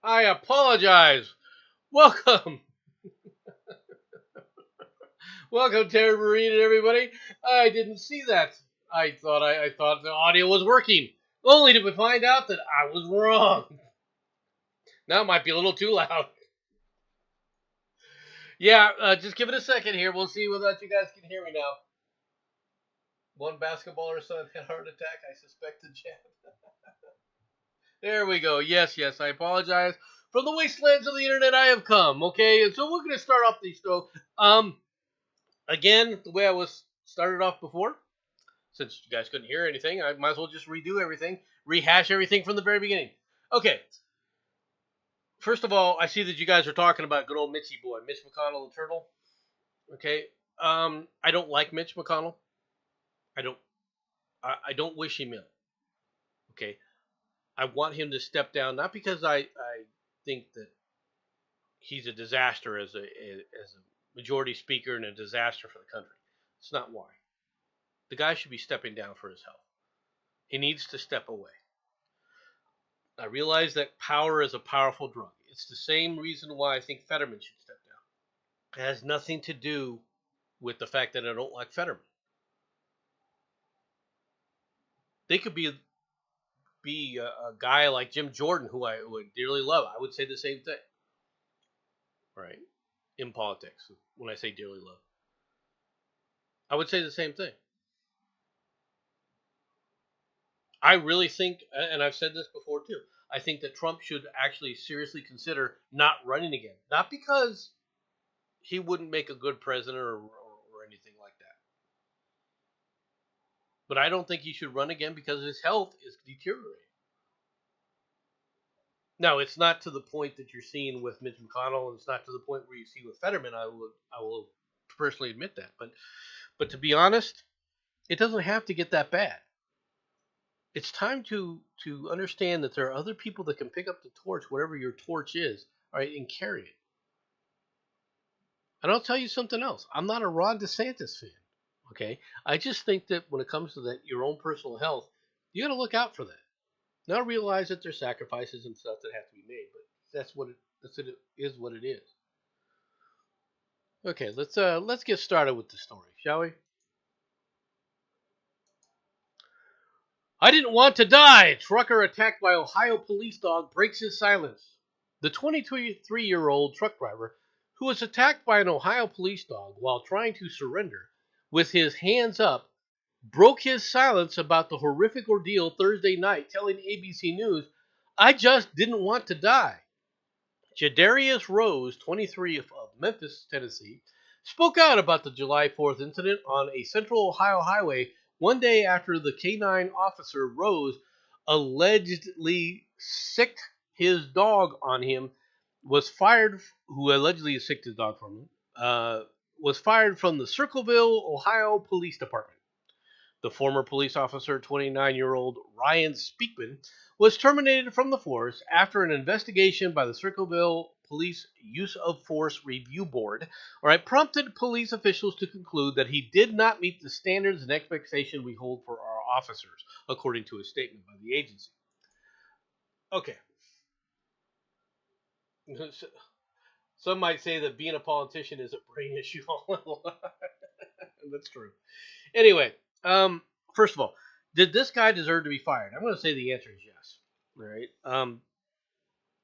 I apologize. Welcome. Welcome, Terry Marine and everybody. I didn't see that. I thought the audio was working. Only to find out that I was wrong. Now it might be a little too loud. Yeah, just give it a second here. We'll see whether you guys can hear me now. One basketballer son had a heart attack. I suspect the jab. There we go. Yes, I apologize. From the wastelands of the internet I have come. Okay, and so we're going to start off the show. Again, the way I was started off before, since you guys couldn't hear anything, I might as well just redo everything, rehash everything from the very beginning. Okay. First of all, I see that you guys are talking about good old Mitchy boy, Mitch McConnell the Turtle. Okay. I don't like Mitch McConnell. I don't wish him ill. Okay. I want him to step down, not because I think that he's a disaster as a majority speaker and a disaster for the country. It's not why. The guy should be stepping down for his health. He needs to step away. I realize that power is a powerful drug. It's the same reason why I think Fetterman should step down. It has nothing to do with the fact that I don't like Fetterman. They could be a guy like Jim Jordan, who I would dearly love. I would say the same thing. Right? In politics, when I say dearly love. I would say the same thing. I really think, and I've said this before too, I think that Trump should actually seriously consider not running again. Not because he wouldn't make a good president or anything like that. But I don't think he should run again because his health is deteriorating. Now, it's not to the point that you're seeing with Mitch McConnell, and it's not to the point where you see with Fetterman. I will personally admit that. But to be honest, it doesn't have to get that bad. It's time to understand that there are other people that can pick up the torch, whatever your torch is, all right, and carry it. And I'll tell you something else. I'm not a Ron DeSantis fan, okay? I just think that when it comes to that, your own personal health, you got to look out for that. Now realize that there's sacrifices and stuff that have to be made, but it is what it is. Okay, let's get started with the story, shall we? I didn't want to die. Trucker attacked by Ohio police dog breaks his silence. The 23-year-old truck driver, who was attacked by an Ohio police dog while trying to surrender with his hands up, broke his silence about the horrific ordeal Thursday night, telling ABC News, "I just didn't want to die." Jadarius Rose, 23, of Memphis, Tennessee, spoke out about the July 4th incident on a central Ohio highway one day after the canine officer Rose allegedly sicked his dog on him was fired from the Circleville, Ohio Police Department. The former police officer, 29-year-old Ryan Speakman, was terminated from the force after an investigation by the Circleville Police Use of Force Review Board prompted police officials to conclude that he did not meet the standards and expectations we hold for our officers, according to a statement by the agency. Okay. Some might say that being a politician is a brain issue. That's true. Anyway, first of all, did this guy deserve to be fired? I'm going to say the answer is yes. All right.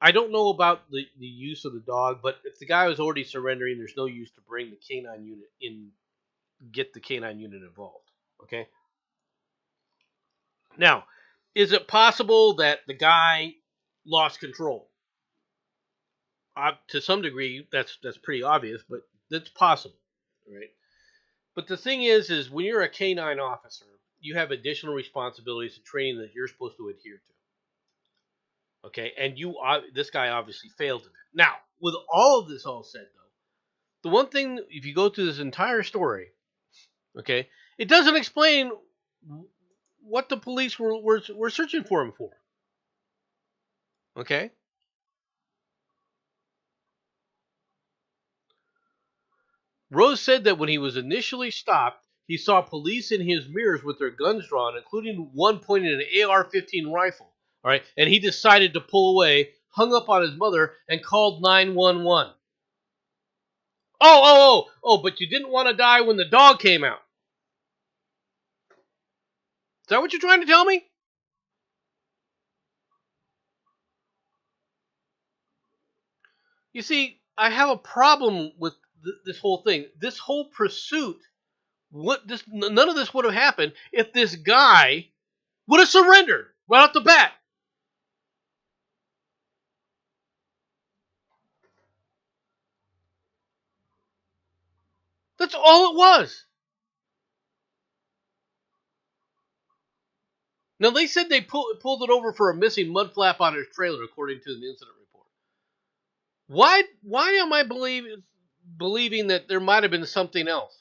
I don't know about the use of the dog, but if the guy was already surrendering, there's no use to bring the canine unit in, get the canine unit involved. Okay. Now, is it possible that the guy lost control? To some degree, that's pretty obvious, but that's possible. Right. But the thing is when you're a canine officer, you have additional responsibilities and training that you're supposed to adhere to. Okay, and this guy obviously failed in that. Now, with all of this all said, though, the one thing, if you go through this entire story, okay, it doesn't explain what the police were searching for him for. Okay? Rose said that when he was initially stopped, he saw police in his mirrors with their guns drawn, including one pointing an AR-15 rifle. All right, and he decided to pull away hung up on his mother, and called 911. But you didn't want to die when the dog came out. Is that what you're trying to tell me? You see, I have a problem with this whole thing. This whole pursuit, none of this would have happened if this guy would have surrendered right off the bat. That's all it was. Now, they said they pulled it over for a missing mud flap on his trailer, according to the incident report. Why am I believing that there might have been something else?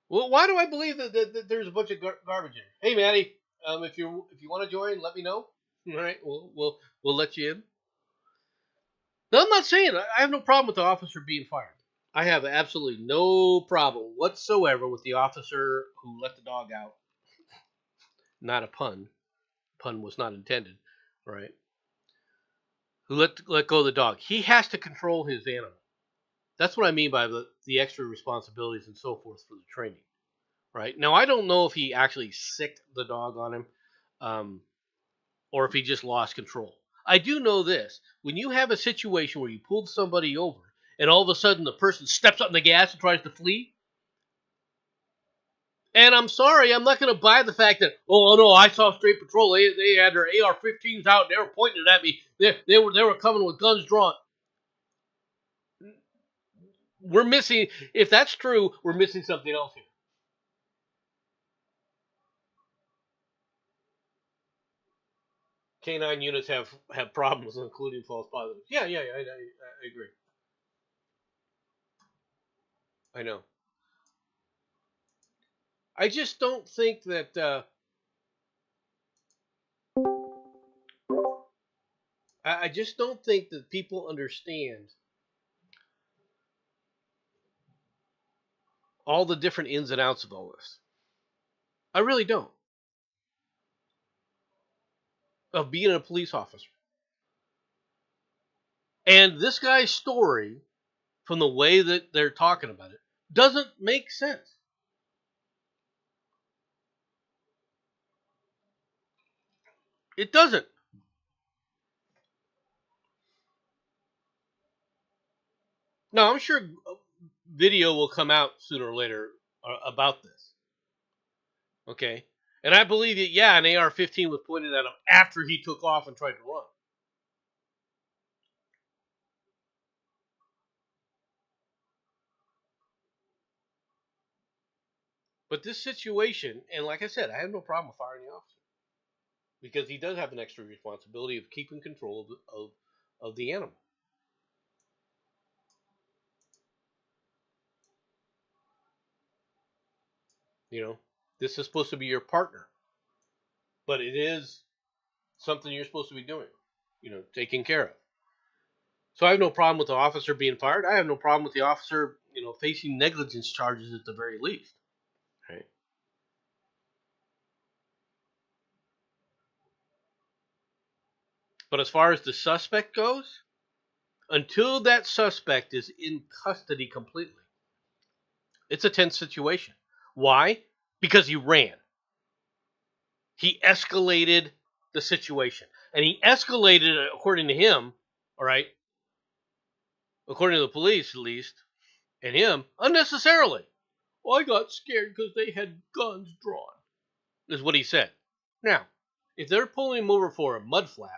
Well, why do I believe that there's a bunch of garbage in? Hey, Maddie, if you want to join, let me know. All right, we'll let you in. No, I'm not saying I have no problem with the officer being fired. I have absolutely no problem whatsoever with the officer who let the dog out. Not a pun. Pun was not intended, right? Who let go of the dog. He has to control his animal. That's what I mean by the extra responsibilities and so forth for the training, right? Now, I don't know if he actually sicked the dog on him, um, or if he just lost control. I do know this: when you have a situation where you pulled somebody over, and all of a sudden the person steps up on the gas and tries to flee, and I'm sorry, I'm not going to buy the fact that, oh no, I saw State Patrol. They had their AR-15s out. And they were pointing it at me. They were coming with guns drawn. We're missing. If that's true, we're missing something else here. Canine units have problems, including false positives. Yeah. I agree. I know. I just don't think that. I just don't think that people understand all the different ins and outs of all this. I really don't. Of being a police officer. And this guy's story, from the way that they're talking about it, doesn't make sense. It doesn't. Now, I'm sure video will come out sooner or later about this. Okay? And I believe that, yeah, an AR-15 was pointed at him after he took off and tried to run. But this situation, and like I said, I have no problem with firing the officer, because he does have an extra responsibility of keeping control of the animal. You know, this is supposed to be your partner, but it is something you're supposed to be doing, taking care of. So I have no problem with the officer being fired. I have no problem with the officer, facing negligence charges at the very least. Right. But as far as the suspect goes, until that suspect is in custody completely, it's a tense situation. Why? Because he ran. He escalated the situation. And he escalated it, according to him, all right, according to the police at least, and him, unnecessarily. Well, I got scared because they had guns drawn, is what he said. Now, if they're pulling him over for a mud flap,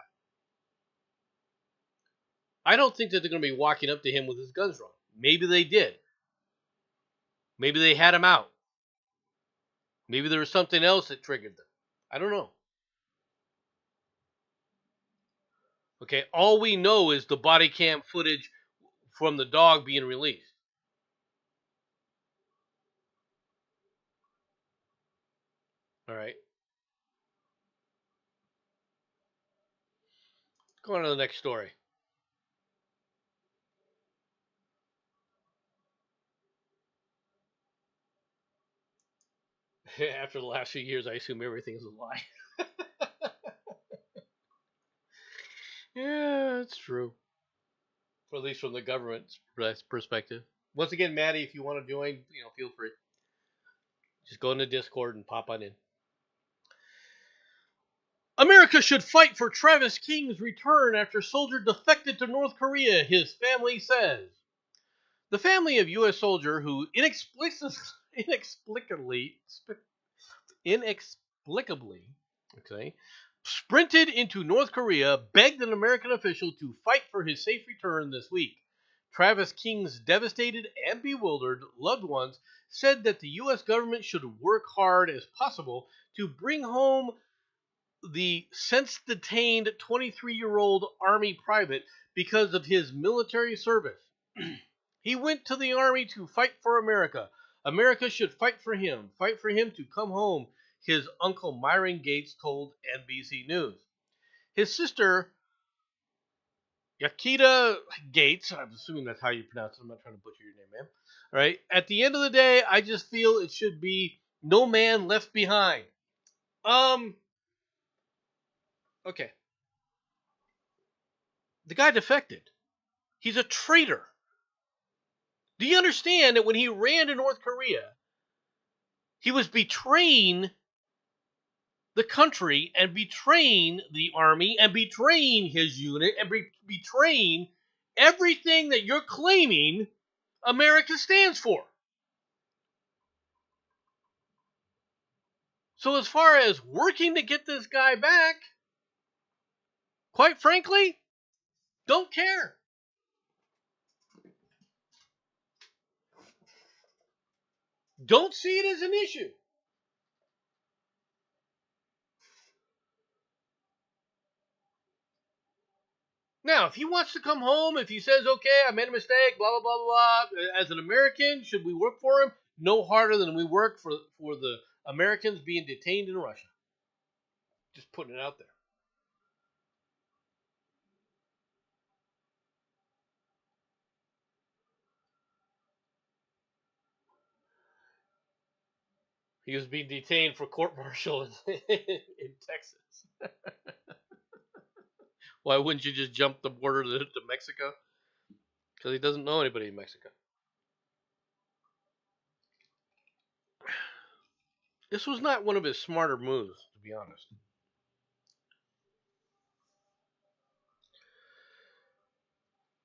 I don't think that they're going to be walking up to him with his guns drawn. Maybe they did. Maybe they had him out. Maybe there was something else that triggered them. I don't know. Okay, all we know is the body cam footage from the dog being released. All right. Go on to the next story. After the last few years, I assume everything is a lie. Yeah, it's true. Or at least from the government's perspective. Once again, Maddie, if you want to join, feel free. Just go into Discord and pop on in. America should fight for Travis King's return after soldier defected to North Korea, his family says. The family of U.S. soldier who inexplicably, okay, sprinted into North Korea begged an American official to fight for his safe return this week. Travis King's devastated and bewildered loved ones said that the U.S. government should work hard as possible to bring home the since detained 23-year-old Army private because of his military service. He went to the Army to fight for America. America should fight for him to come home, his uncle Myron Gates told NBC News. His sister, Yakita Gates, I'm assuming that's how you pronounce it, I'm not trying to butcher your name, man. All right, at the end of the day, I just feel it should be no man left behind. Okay. The guy defected. He's a traitor. Do you understand that when he ran to North Korea, he was betraying the country and betraying the Army and betraying his unit and betraying everything that you're claiming America stands for? So as far as working to get this guy back, quite frankly, don't care. Don't see it as an issue. Now, if he wants to come home, if he says, okay, I made a mistake, blah, blah, blah, blah, as an American, should we work for him? No harder than we work for the Americans being detained in Russia. Just putting it out there. He was being detained for court-martial in Texas. Why wouldn't you just jump the border to Mexico? Because he doesn't know anybody in Mexico. This was not one of his smarter moves, to be honest.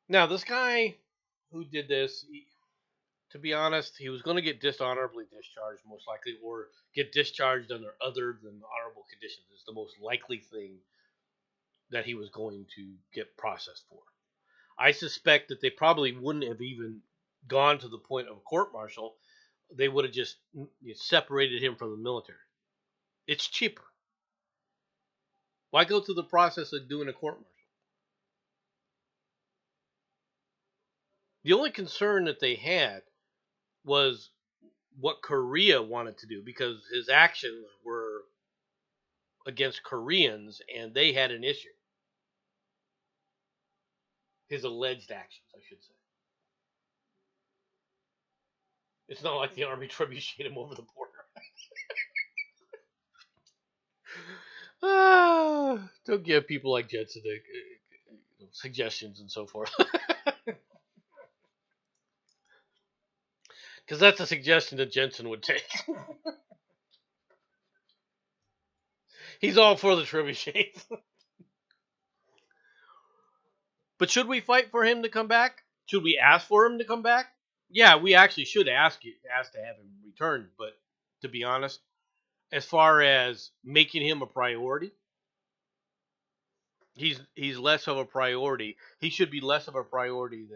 Now, this guy who did this, to be honest, he was going to get dishonorably discharged, most likely, or get discharged under other than honorable conditions. It's the most likely thing that he was going to get processed for. I suspect that they probably wouldn't have even gone to the point of a court-martial. They would have just separated him from the military. It's cheaper. Why go through the process of doing a court-martial? The only concern that they had was what Korea wanted to do, because his actions were against Koreans and they had an issue. His alleged actions, I should say. It's not like the Army trebucheted him over the border. Don't give people like Jensen suggestions and so forth. Because that's a suggestion that Jensen would take. He's all for the trebuchets. But should we fight for him to come back? Should we ask for him to come back? Yeah, we actually should ask to have him return. But to be honest, as far as making him a priority, he's less of a priority. He should be less of a priority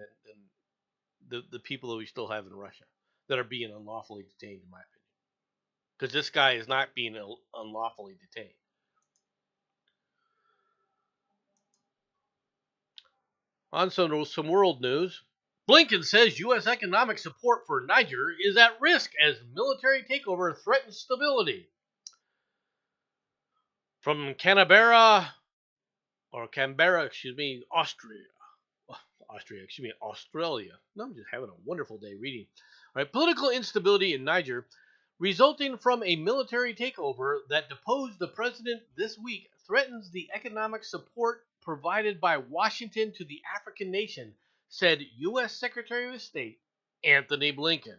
than the people that we still have in Russia that are being unlawfully detained, in my opinion. Because this guy is not being unlawfully detained. On some world news, Blinken says U.S. economic support for Niger is at risk as military takeover threatens stability. From Canberra, Australia. No, I'm just having a wonderful day reading. All right, political instability in Niger resulting from a military takeover that deposed the president this week, threatens the economic support provided by Washington to the African nation, said U.S. Secretary of State Anthony Blinken.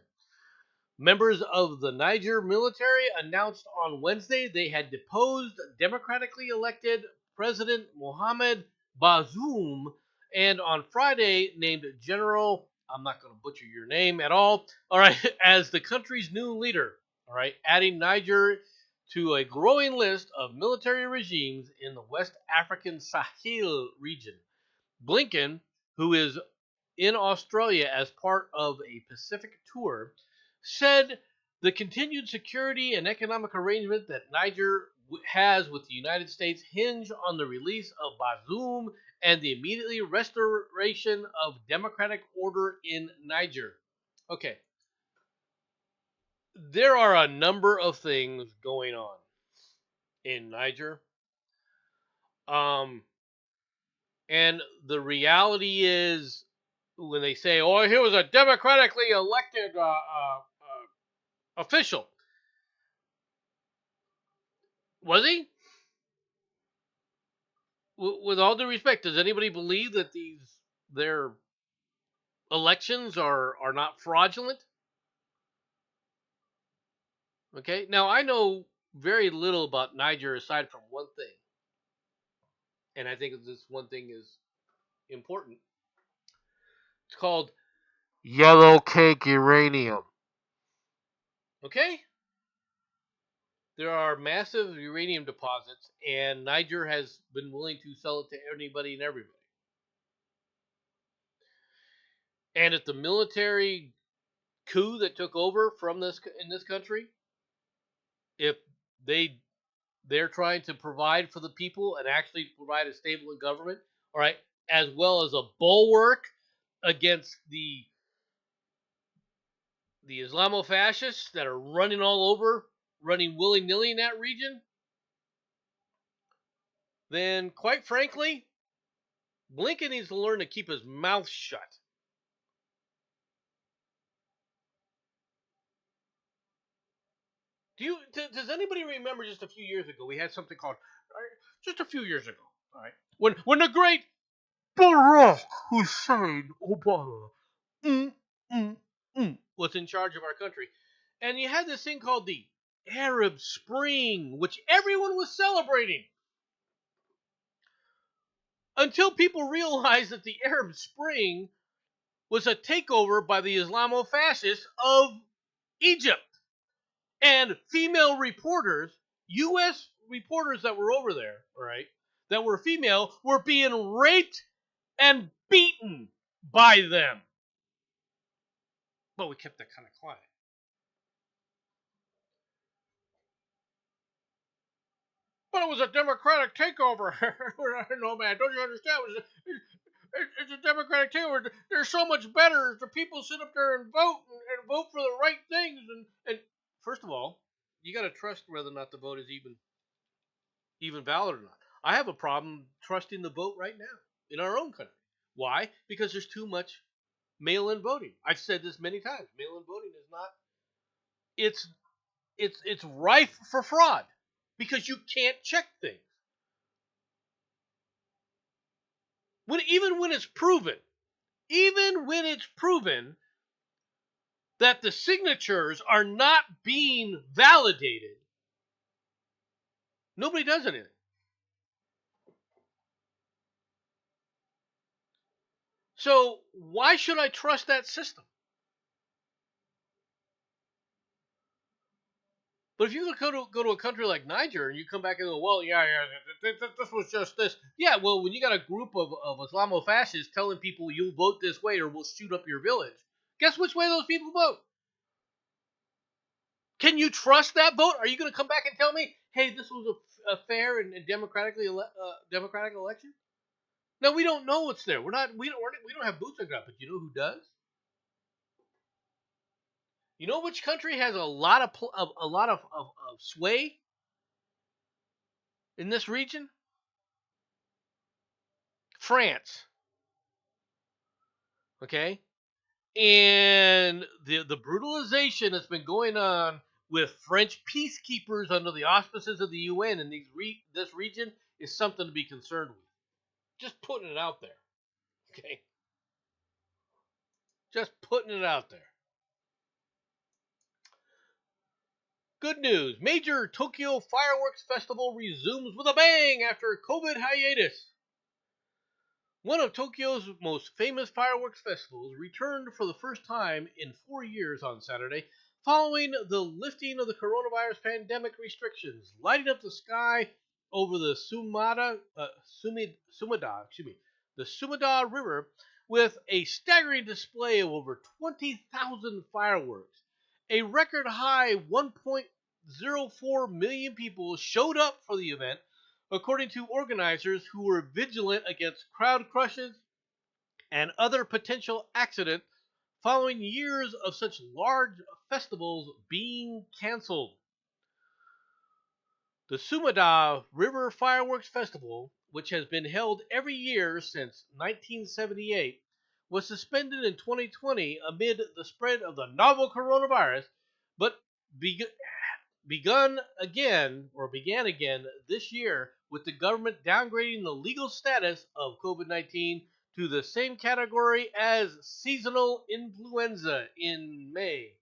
Members of the Niger military announced on Wednesday they had deposed democratically elected President Mohamed Bazoum, and on Friday named General, I'm not going to butcher your name at all right, as the country's new leader, all right, adding Niger to a growing list of military regimes in the West African Sahel region. Blinken, who is in Australia as part of a Pacific tour, said the continued security and economic arrangement that Niger has with the United States hinge on the release of Bazoum and the immediately restoration of democratic order in Niger. Okay, there are a number of things going on in Niger. And the reality is, when they say, "Oh, he was a democratically elected official," was he? With all due respect, does anybody believe that their elections are not fraudulent? Okay. Now I know very little about Niger aside from one thing, and I think this one thing is important. It's called yellow cake uranium. Okay. There are massive uranium deposits, and Niger has been willing to sell it to anybody and everybody. And if the military coup that took over from this in this country, if they're trying to provide for the people and actually provide a stable government, all right, as well as a bulwark against the Islamofascists that are running all over, running willy-nilly in that region, then quite frankly, Blinken needs to learn to keep his mouth shut. Does anybody remember just a few years ago we had something called just a few years ago, all right, when the great Barack Hussein Obama mm, was in charge of our country, and you had this thing called the Arab Spring, which everyone was celebrating, until people realized that the Arab Spring was a takeover by the Islamofascists of Egypt. And female reporters, U.S. reporters that were over there, right, that were female, were being raped and beaten by them. But we kept that kind of quiet. But it was a democratic takeover. Nomad, don't you understand? It's a democratic takeover. They're so much better if the people sit up there and vote for the right things. And first of all, you got to trust whether or not the vote is even valid or not. I have a problem trusting the vote right now in our own country. Why? Because there's too much mail-in voting. I've said this many times. Mail-in voting is not. It's rife for fraud because you can't check things. Even when it's proven that the signatures are not being validated, nobody does anything. So why should I trust that system? But if you go to a country like Niger and you come back and go, well, yeah, this was just this. Yeah, well, when you got a group of Islamofascists telling people you'll vote this way or we'll shoot up your village, guess which way those people vote? Can you trust that vote? Are you going to come back and tell me, hey, this was a fair and democratic election? No, we don't know what's there. We don't have boots on the ground, but you know who does? You know which country has a lot of sway in this region? France. Okay? And the brutalization that's been going on with French peacekeepers under the auspices of the UN in this region is something to be concerned with. Just putting it out there. Okay? Just putting it out there. Good news. Major Tokyo Fireworks Festival resumes with a bang after COVID hiatus. One of Tokyo's most famous fireworks festivals returned for the first time in 4 years on Saturday, following the lifting of the coronavirus pandemic restrictions, lighting up the sky over the the Sumida River with a staggering display of over 20,000 fireworks. A record high 1.04 million people showed up for the event, according to organizers who were vigilant against crowd crushes and other potential accidents following years of such large festivals being canceled. The Sumida River Fireworks Festival, which has been held every year since 1978, was suspended in 2020 amid the spread of the novel coronavirus, but began again this year with the government downgrading the legal status of COVID-19 to the same category as seasonal influenza in May.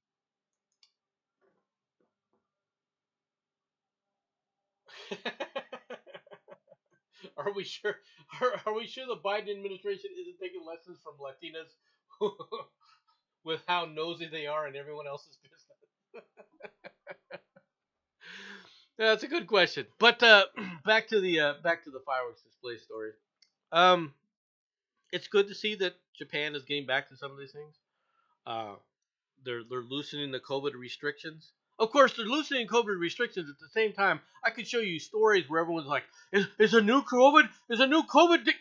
Are we sure? Are we sure the Biden administration isn't taking lessons from Latinas with how nosy they are in everyone else's business? Yeah, that's a good question. But back to the fireworks display story. Um, it's good to see that Japan is getting back to some of these things. Uh, they're loosening the COVID restrictions. Of course, they're loosening COVID restrictions at the same time. I could show you stories where everyone's like, "Is a new COVID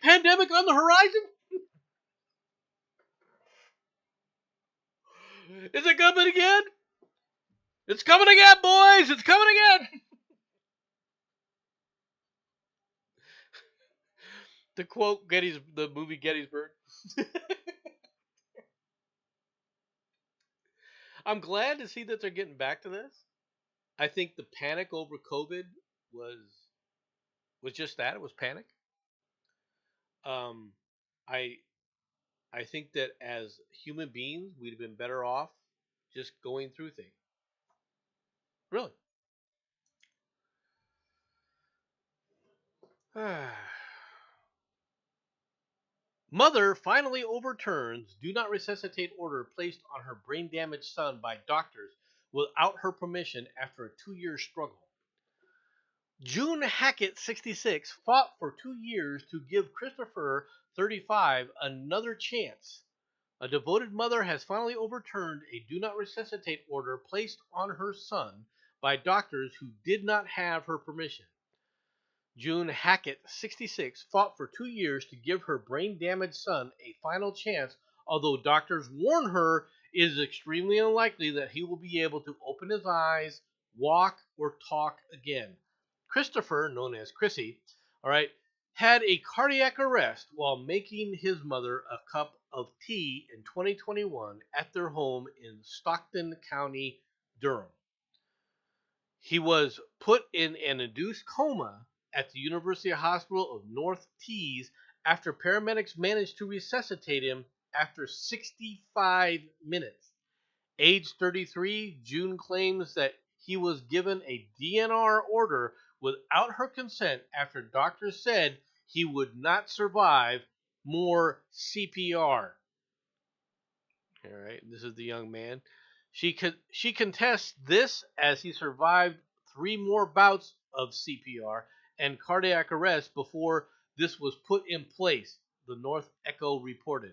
pandemic on the horizon? Is it coming again? It's coming again, boys! It's coming again!" To quote the movie Gettysburg. I'm glad to see that they're getting back to this. I think the panic over COVID was just that. It was panic. Um, I I think that as human beings, we'd have been better off just going through things. Really. Mother finally overturns do not resuscitate order placed on her brain damaged son by doctors without her permission after a 2-year struggle. June Hackett, 66, fought for 2 years to give Christopher, 35, another chance. A devoted mother has finally overturned a do not resuscitate order placed on her son by doctors who did not have her permission. June Hackett, 66, fought for 2 years to give her brain damaged son a final chance, although doctors warn her it is extremely unlikely that he will be able to open his eyes, walk, or talk again. Christopher, known as Chrissy, had a cardiac arrest while making his mother a cup of tea in 2021 at their home in Stockton County, Durham. He was put in an induced coma at the University Hospital of North Tees after paramedics managed to resuscitate him after 65 minutes. Age 33, June claims that he was given a DNR order without her consent after doctors said he would not survive more CPR. All right, this is the young man. She contests this as he survived 3 more bouts of CPR and cardiac arrest before this was put in place, the North Echo reported.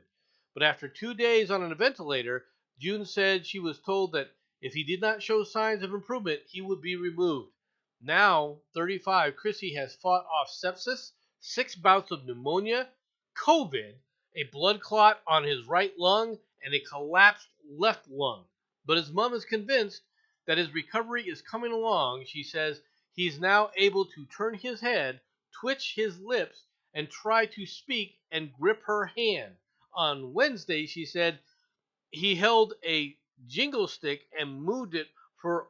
But after 2 days on a ventilator, June said she was told that if he did not show signs of improvement, he would be removed. Now, 35, Chrissy has fought off sepsis, 6 bouts of pneumonia, COVID, a blood clot on his right lung, and a collapsed left lung. But his mom is convinced that his recovery is coming along. She says he's now able to turn his head, twitch his lips, and try to speak and grip her hand. On Wednesday, she said he held a jingle stick and moved it for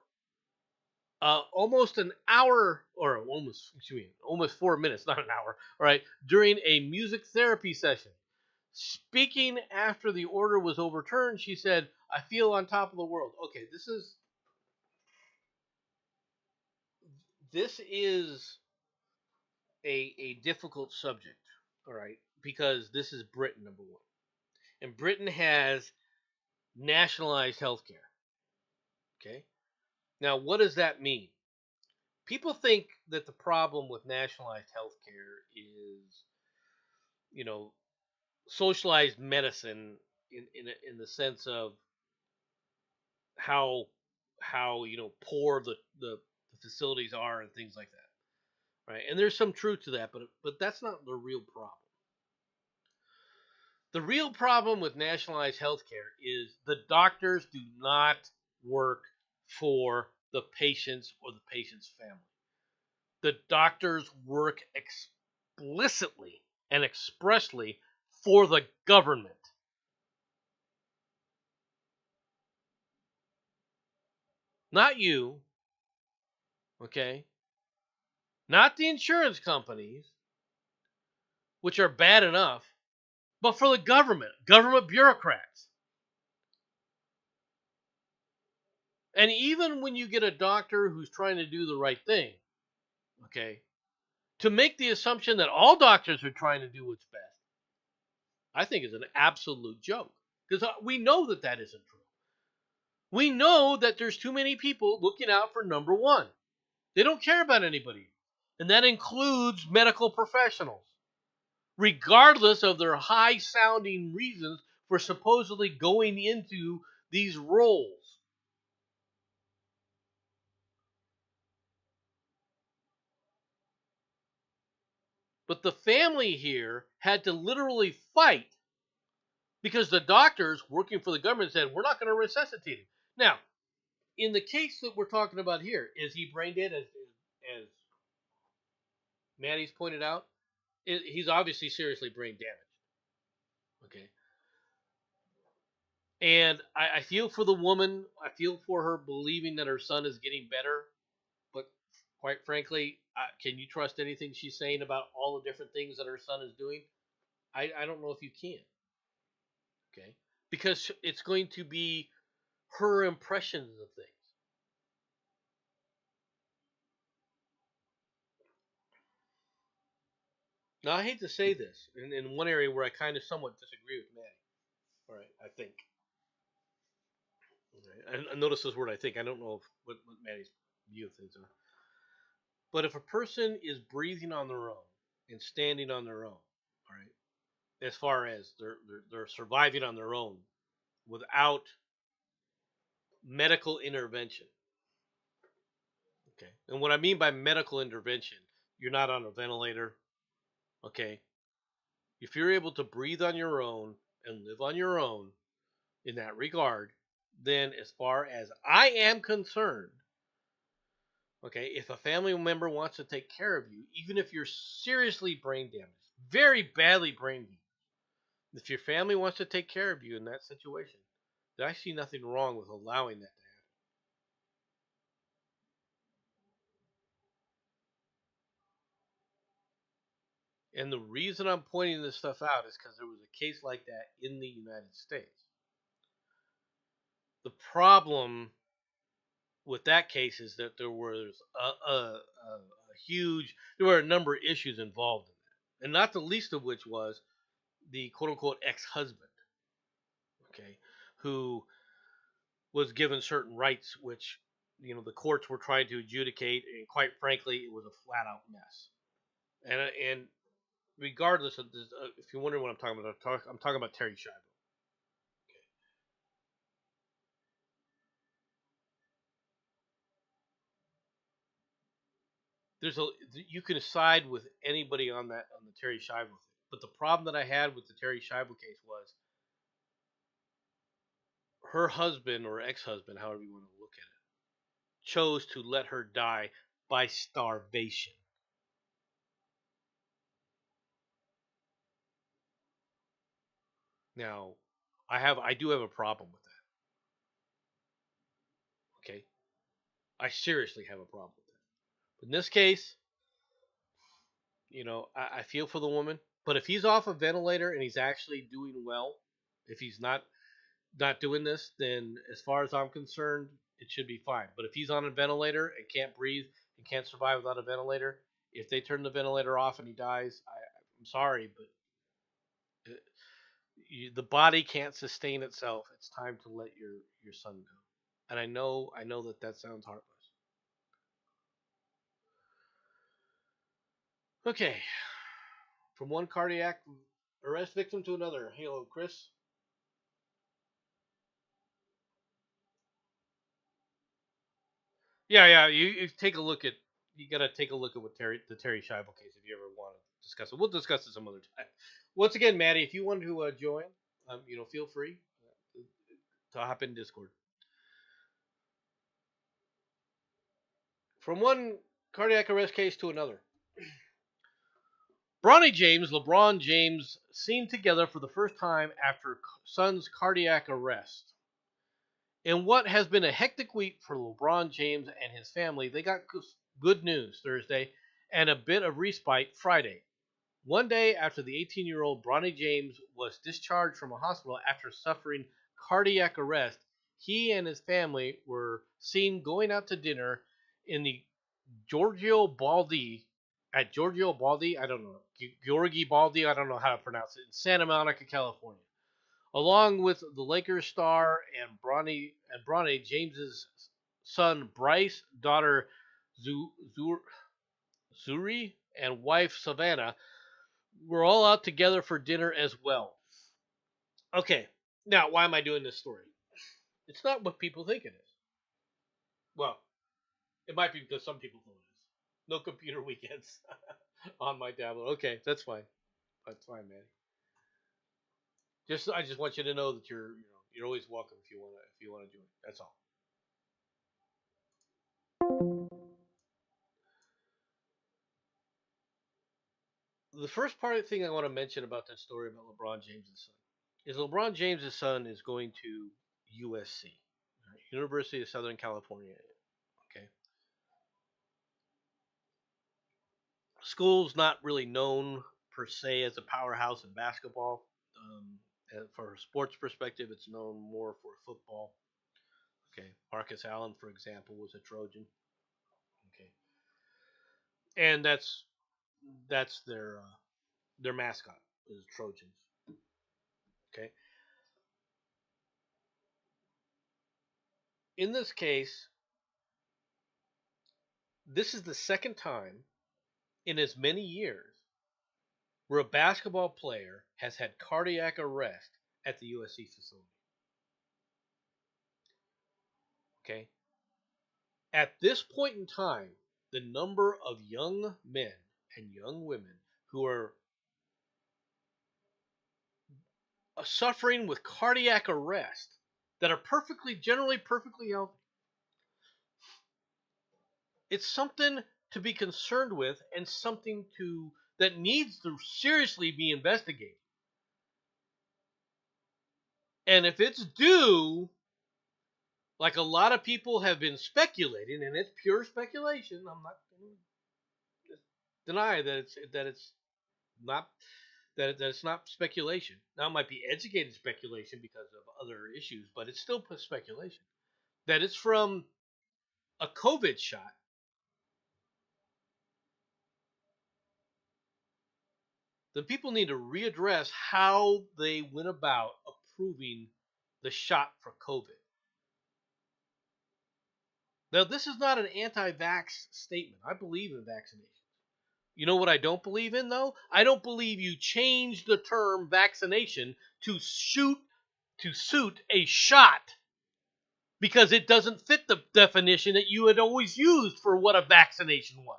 almost an hour, or almost, excuse me, almost 4 minutes, not an hour, all right, during a music therapy session. Speaking after the order was overturned, she said, "I feel on top of the world." Okay, this is a difficult subject, all right, because this is Britain, number one, and Britain has nationalized healthcare. Okay, now what does that mean? People think that the problem with nationalized healthcare is, you know, socialized medicine in the sense of how poor the facilities are and things like that, right? And there's some truth to that, but that's not the real problem. The real problem with nationalized healthcare is the doctors do not work for the patients or the patient's family. The doctors work explicitly and expressly for the government. Not you, okay? Not the insurance companies, which are bad enough, but for the government bureaucrats. And even when you get a doctor who's trying to do the right thing, okay, to make the assumption that all doctors are trying to do what's best, I think is an absolute joke. Because we know that that isn't true. We know that there's too many people looking out for number one. They don't care about anybody. And that includes medical professionals, regardless of their high sounding reasons for supposedly going into these roles. But the family here had to literally fight because the doctors working for the government said, "We're not going to resuscitate him." Now, in the case that we're talking about here, is he brain dead, as Maddie's pointed out? He's obviously seriously brain damaged. Okay. And I feel for the woman. I feel for her believing that her son is getting better. But quite frankly, can you trust anything she's saying about all the different things that her son is doing? I don't know if you can. Okay. Because it's going to be her impressions of things. Now, I hate to say this in one area where I kind of somewhat disagree with Maddie. All right. I think. All right, I notice this word I think. I don't know what Maddie's view of things are. But if a person is breathing on their own and standing on their own, all right, as far as they're surviving on their own without medical intervention. Okay. And what I mean by medical intervention, you're not on a ventilator. Okay. If you're able to breathe on your own and live on your own in that regard, then as far as I am concerned, okay, if a family member wants to take care of you, even if you're seriously brain damaged, very badly brain damaged, if your family wants to take care of you in that situation, then I see nothing wrong with allowing that to happen. And the reason I'm pointing this stuff out is because there was a case like that in the United States. The problem with that case is that there was a huge, there were a number of issues involved in it, and not the least of which was the quote unquote ex husband, okay, who was given certain rights which the courts were trying to adjudicate, and quite frankly, it was a flat out mess. And regardless of this, if you're wondering what I'm talking about, I'm talking about Terry Schiavo. Okay. There's a You can side with anybody on the Terry Schiavo thing, but the problem that I had with the Terry Schiavo case was her husband or ex-husband, however you want to look at it, chose to let her die by starvation. Now, I do have a problem with that. Okay, I seriously have a problem with that. But in this case, I feel for the woman. But if he's off a ventilator and he's actually doing well, if he's not doing this, then as far as I'm concerned, it should be fine. But if he's on a ventilator and can't breathe and can't survive without a ventilator, if they turn the ventilator off and he dies, I'm sorry, but the body can't sustain itself. It's time to let your son go. And I know that sounds heartless. Okay, from one cardiac arrest victim to another. Hello, Chris. Yeah. You take a look at. You gotta take a look at what the Terry Scheibel case if you ever want to discuss it. We'll discuss it some other time. Once again, Maddie, if you want to join, feel free to hop in Discord. From one cardiac arrest case to another. Bronny James, LeBron James, seen together for the first time after son's cardiac arrest. In what has been a hectic week for LeBron James and his family, they got good news Thursday and a bit of respite Friday. One day after the 18-year-old Bronny James was discharged from a hospital after suffering cardiac arrest, he and his family were seen going out to dinner in the Giorgio Baldi Giorgio Baldi, I don't know, Giorgi Baldi, I don't know how to pronounce it, in Santa Monica, California, along with the Lakers star and Bronny James's son Bryce, daughter Zuri, and wife Savannah were all out together for dinner as well. Okay, now why am I doing this story? It's not what people think it is. Well, it might be because some people think it is. No computer weekends on my tablet. Okay, that's fine. That's fine, man. I just want you to know that you're always welcome if you wanna join. That's all. The first thing I want to mention about that story about LeBron James' son is LeBron James' son is going to USC, right? University of Southern California. Okay, school's not really known per se as a powerhouse in basketball. And for a sports perspective, it's known more for football. Okay, Marcus Allen, for example, was a Trojan. Okay, and that's their mascot is Trojans. Okay, in this case, this is the second time in as many years where a basketball player has had cardiac arrest at the USC facility. Okay, at this point in time, the number of young men and young women who are suffering with cardiac arrest that are generally perfectly healthy. It's something to be concerned with and something that needs to seriously be investigated. And if it's due, like a lot of people have been speculating, and it's pure speculation, I'm not going to deny not that it's not speculation. Now it might be educated speculation because of other issues, but it's still speculation. That it's from a COVID shot. Then people need to readdress how they went about approving the shot for COVID. Now, this is not an anti-vax statement. I believe in vaccination. You know what I don't believe in, though? I don't believe you change the term vaccination to suit a shot because it doesn't fit the definition that you had always used for what a vaccination was.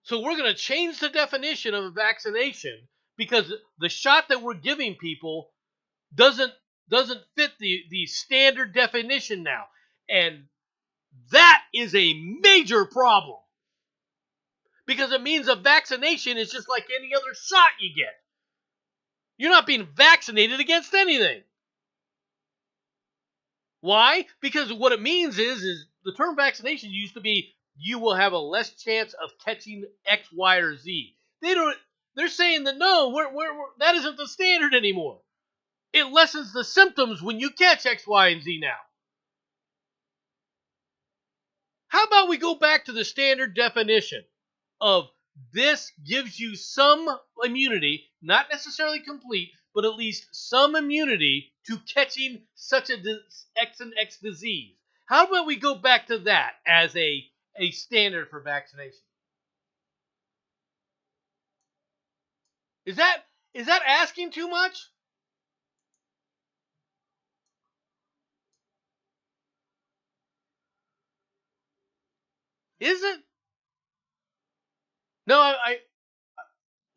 So we're going to change the definition of a vaccination because the shot that we're giving people doesn't fit the standard definition now. And that is a major problem. Because it means a vaccination is just like any other shot you get. You're not being vaccinated against anything. Why? Because what it means is the term vaccination used to be you will have a less chance of catching X, Y, or Z. They're saying that no, that isn't the standard anymore. It lessens the symptoms when you catch X, Y, and Z now. How about we go back to the standard definition of this gives you some immunity, not necessarily complete, but at least some immunity to catching such a X and X disease. How about we go back to that as a standard for vaccination? Is that asking too much? Is it? No,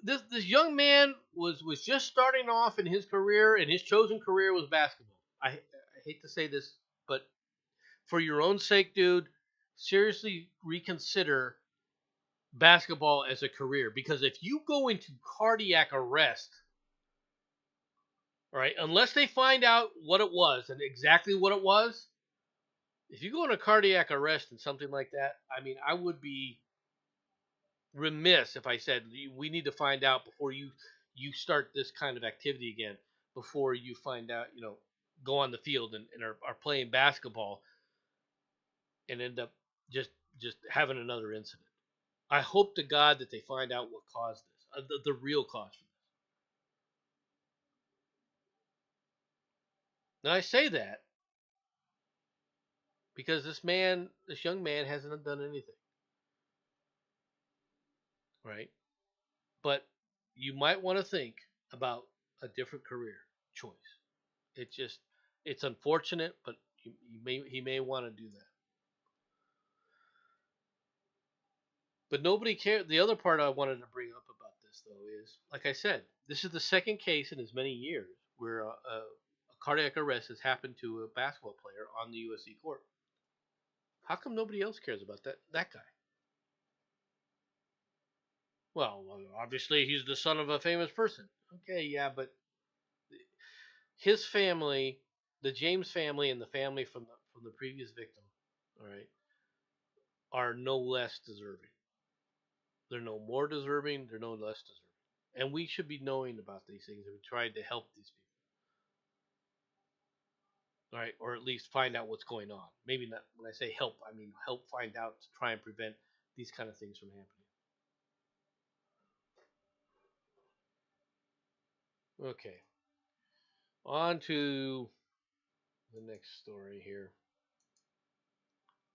this young man was just starting off in his career, and his chosen career was basketball. I hate to say this, but for your own sake, dude, seriously reconsider basketball as a career, because if you go into cardiac arrest, right, unless they find out what it was and exactly what it was, if you go into cardiac arrest and something like that, I mean, I would be remiss if I said we need to find out before you start this kind of activity again, before you find out, go on the field and are playing basketball and end up just having another incident. I hope to God that they find out what caused this, the real cause for this. Now I say that because this young man hasn't done anything, right? But you might want to think about a different career choice. It just, it's unfortunate, but he may want to do that. But nobody cared. The other part I wanted to bring up about this, though, is like I said, this is the second case in as many years where a cardiac arrest has happened to a basketball player on the USC court. How come nobody else cares about that guy? Well, obviously he's the son of a famous person. Okay, yeah, but his family, the James family, and the family from the previous victim, all right, are no less deserving. They're no more deserving. They're no less deserving. And we should be knowing about these things and trying to help these people. All right, or at least find out what's going on. Maybe not. When I say help, I mean help find out to try and prevent these kind of things from happening. Okay, on to the next story here.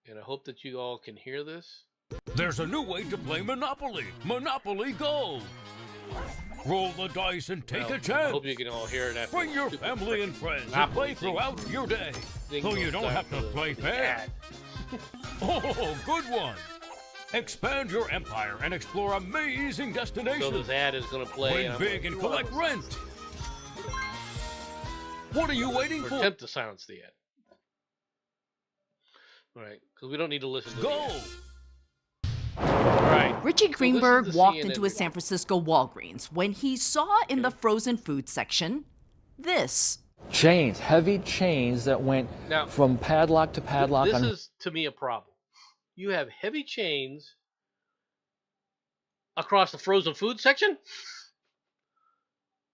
And I hope that you all can hear this. There's a new way to play Monopoly. Monopoly Go! Roll the dice and take a I chance. hope you can all hear it. After Bring your family and friends and play throughout your day. So you don't have to play fair. Oh, good one. Expand your empire and explore amazing So destinations. this ad is going to play. Win big and collect rent. What are you waiting for? Attempt to silence the ad. All right, because we don't need to listen to Go! the ad. All right. Richie Greenberg the walked CNN into a San Francisco Walgreens when he saw in the frozen food section this. Chains, heavy chains that went Now, from padlock to padlock. This is, to me, a problem. You have heavy chains across the frozen food section,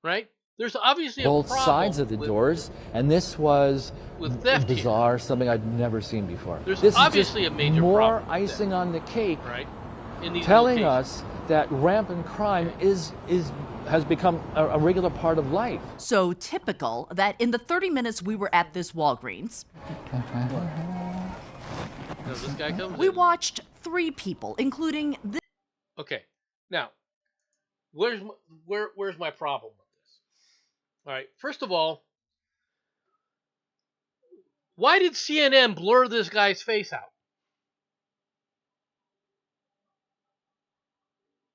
right? There's obviously both a problem sides of the doors, and this was with theft bizarre, here. something I'd never seen before. There's this obviously is just a major more problem with icing on the cake, right? In these telling locations. us that rampant crime has become a regular part of life. So typical that in the 30 minutes we were at this Walgreens, Now, this guy comes we in. watched 3 people, including this. Okay, now, where's my problem with this? All right, first of all, why did CNN blur this guy's face out?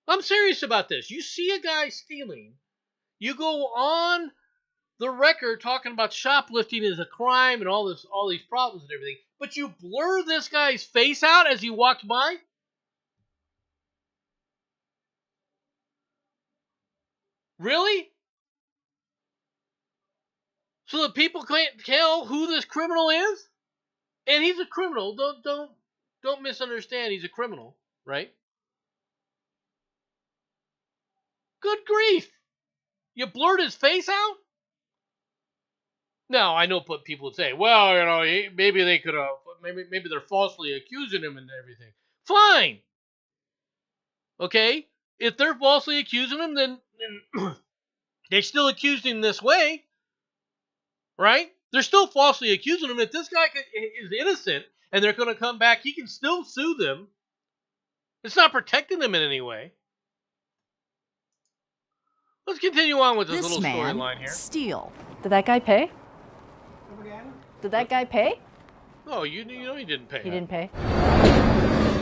I'm serious about this. You see a guy stealing, you go on the record talking about shoplifting as a crime and all these problems and everything, but you blur this guy's face out as he walked by? Really? So that people can't tell who this criminal is? And he's a criminal. Don't misunderstand. He's a criminal, right? Good grief! You blurred his face out? Now I know what people would say. Well, maybe they could have. Maybe they're falsely accusing him and everything. Fine. Okay. If they're falsely accusing him, then they still accused him this way, right? They're still falsely accusing him. If this guy is innocent and they're going to come back, he can still sue them. It's not protecting them in any way. Let's continue on with this little storyline here. Steele. Did that guy pay? Did that guy pay? Oh, you know he didn't pay. He didn't pay.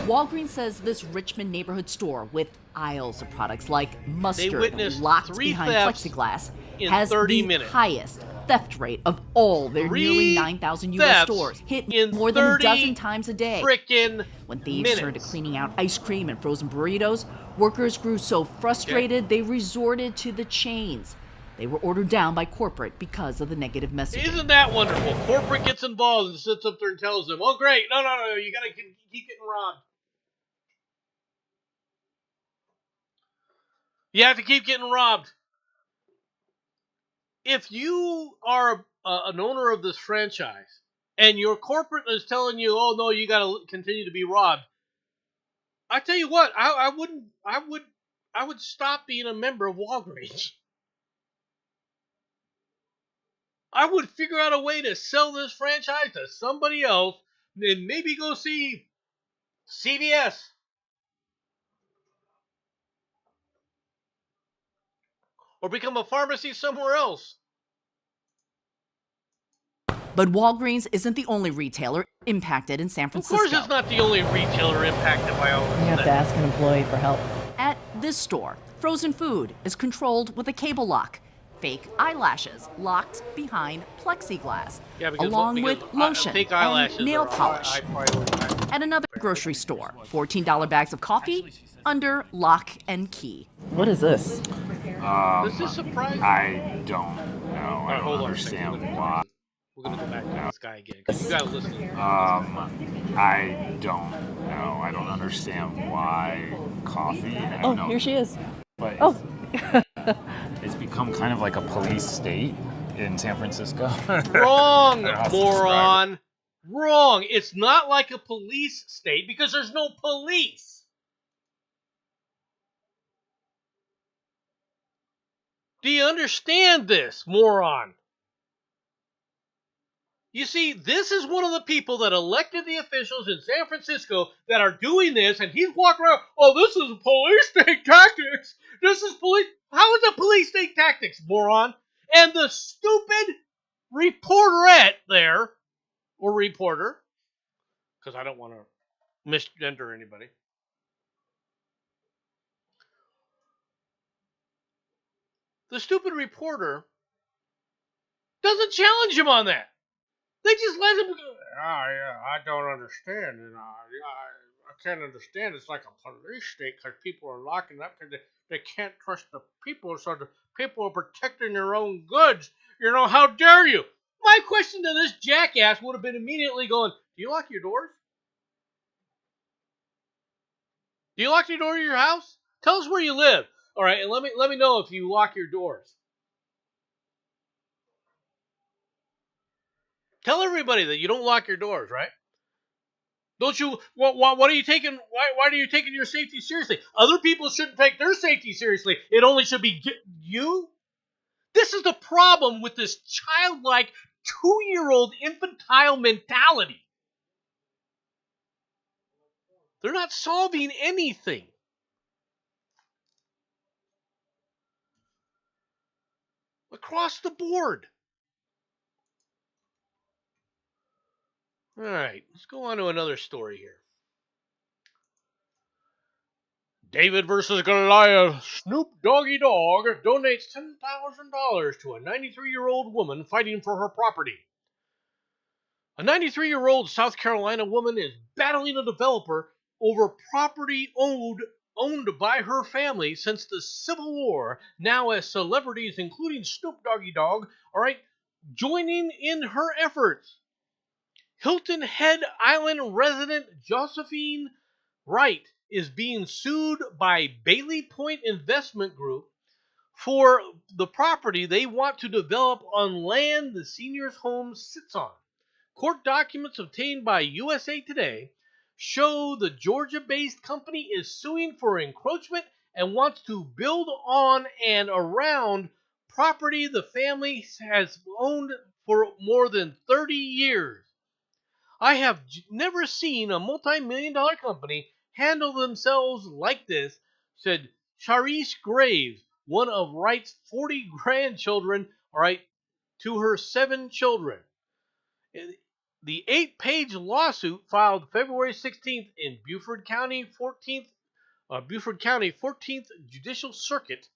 Walgreens says this Richmond neighborhood store with aisles of products like mustard witnessed locked 3 behind thefts plexiglass in has 30 the minutes. highest theft rate of all their nearly 9,000 U.S. stores, hit more than a dozen times a day. Frickin' When thieves turned to cleaning out ice cream and frozen burritos, workers grew so frustrated they resorted to the chains. They were ordered down by corporate because of the negative messaging. Isn't that wonderful? Corporate gets involved and sits up there and tells them, oh, great, no, you got to keep getting robbed. You have to keep getting robbed. If you are an owner of this franchise and your corporate is telling you, oh, no, you got to continue to be robbed, I tell you what, I would stop being a member of Walgreens. I would figure out a way to sell this franchise to somebody else and maybe go see CVS. Or become a pharmacy somewhere else. But Walgreens isn't the only retailer impacted in San Francisco. Of course it's not the only retailer impacted by all this. You have to ask an employee for help. At this store, frozen food is controlled with a cable lock. Fake eyelashes locked behind plexiglass, along with lotion and nail polish. At another grocery store, $14 bags of coffee under lock and key. What is this? Does this surprise you? I don't know. I don't understand why. We're going to go back to this guy again, because you got to listen. I don't know. I don't understand why coffee. I don't know. Here she is. But Oh. it's become kind of like a police state in San Francisco. Wrong, I don't know how to describe moron. Wrong. It's not like a police state because there's no police. Do you understand this, moron? You see, this is one of the people that elected the officials in San Francisco that are doing this, and he's walking around, oh, this is police state tactics. This is police. How is it police state tactics, moron? And the stupid reporterette there, or reporter, because I don't want to misgender anybody. The stupid reporter doesn't challenge him on that. They just let him go. Yeah, I don't understand. I can't understand. It's like a police state because people are locking up because they can't trust the people, so the people are protecting their own goods. How dare you? My question to this jackass would have been immediately going, do you lock your doors? Do you lock your door to your house? Tell us where you live. All right, and let me know if you lock your doors. Tell everybody that you don't lock your doors, right? Don't you? What are you taking? Why are you taking your safety seriously? Other people shouldn't take their safety seriously. It only should be you. This is the problem with this childlike 2-year-old infantile mentality. They're not solving anything. Across the board. All right, let's go on to another story here. David versus Goliath. Snoop Doggy Dogg donates $10,000 to a 93-year-old woman fighting for her property. A 93-year-old South Carolina woman is battling a developer over property owned by her family since the Civil War. Now, as celebrities, including Snoop Doggy Dogg, joining in her efforts. Hilton Head Island resident Josephine Wright is being sued by Bailey Point Investment Group for the property they want to develop on land the senior's home sits on. Court documents obtained by USA Today show the Georgia-based company is suing for encroachment and wants to build on and around property the family has owned for more than 30 years. I have never seen a multi-million-dollar company handle themselves like this, said Charisse Graves, one of Wright's 40 grandchildren, to her 7 children. The 8-page lawsuit filed February 16th in Beaufort County 14th Judicial Circuit,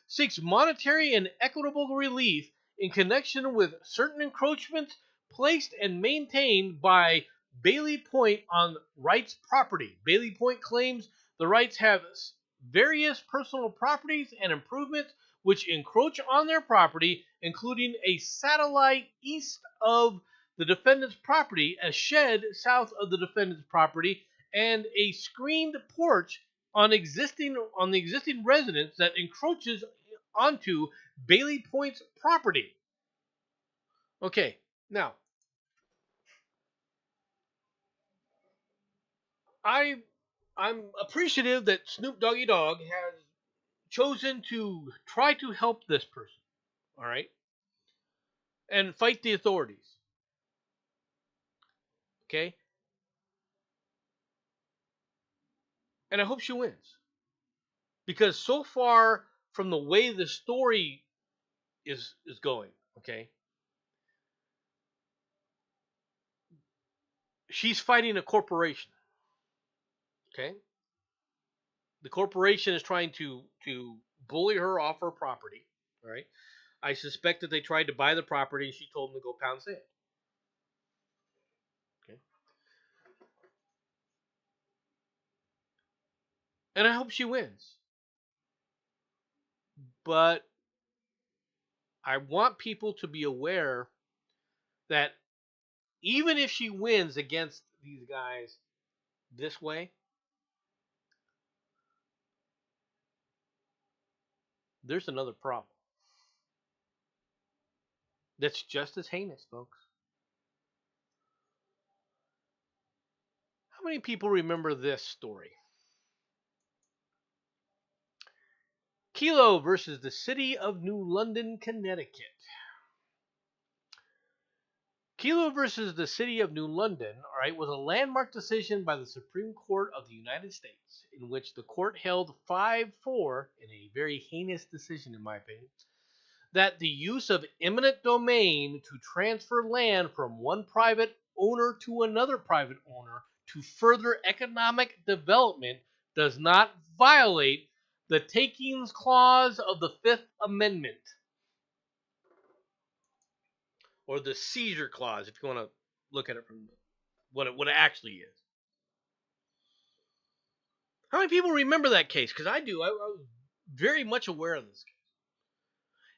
seeks monetary and equitable relief in connection with certain encroachments placed and maintained by Bailey Point on Wright's property. Bailey Point claims the Wrights have various personal properties and improvements which encroach on their property, including a satellite east of the defendant's property, a shed south of the defendant's property, and a screened porch on the existing residence that encroaches onto Bailey Point's property. Okay, now I'm appreciative that Snoop Doggy Dogg has chosen to try to help this person, all right, and fight the authorities. Okay, and I hope she wins, because so far from the way the story is going, okay, she's fighting a corporation. Okay, the corporation is trying to bully her off her property. All right, I suspect that they tried to buy the property and she told them to go pound sand. Okay, and I hope she wins, but I want people to be aware that even if she wins against these guys this way, there's another problem that's just as heinous, folks. How many people remember this story? Kilo versus the City of New London, Connecticut. Kilo versus the City of New London, was a landmark decision by the Supreme Court of the United States, in which the court held 5-4 in a very heinous decision, in my opinion, that the use of eminent domain to transfer land from one private owner to another private owner to further economic development does not violate the Takings Clause of the Fifth Amendment, or the Seizure Clause, if you want to look at it from what it actually is. How many people remember that case? Because I do. I was very much aware of this case.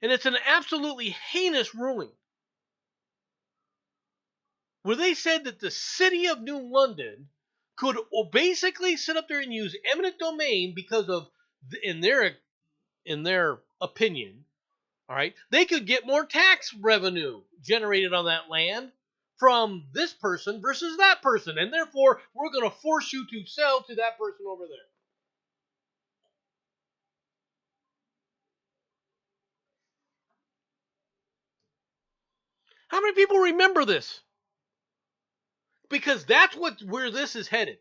And it's an absolutely heinous ruling, where they said that the City of New London could basically sit up there and use eminent domain because of, in their opinion, they could get more tax revenue generated on that land from this person versus that person, and therefore we're going to force you to sell to that person over there. How many people remember this? Because that's where this is headed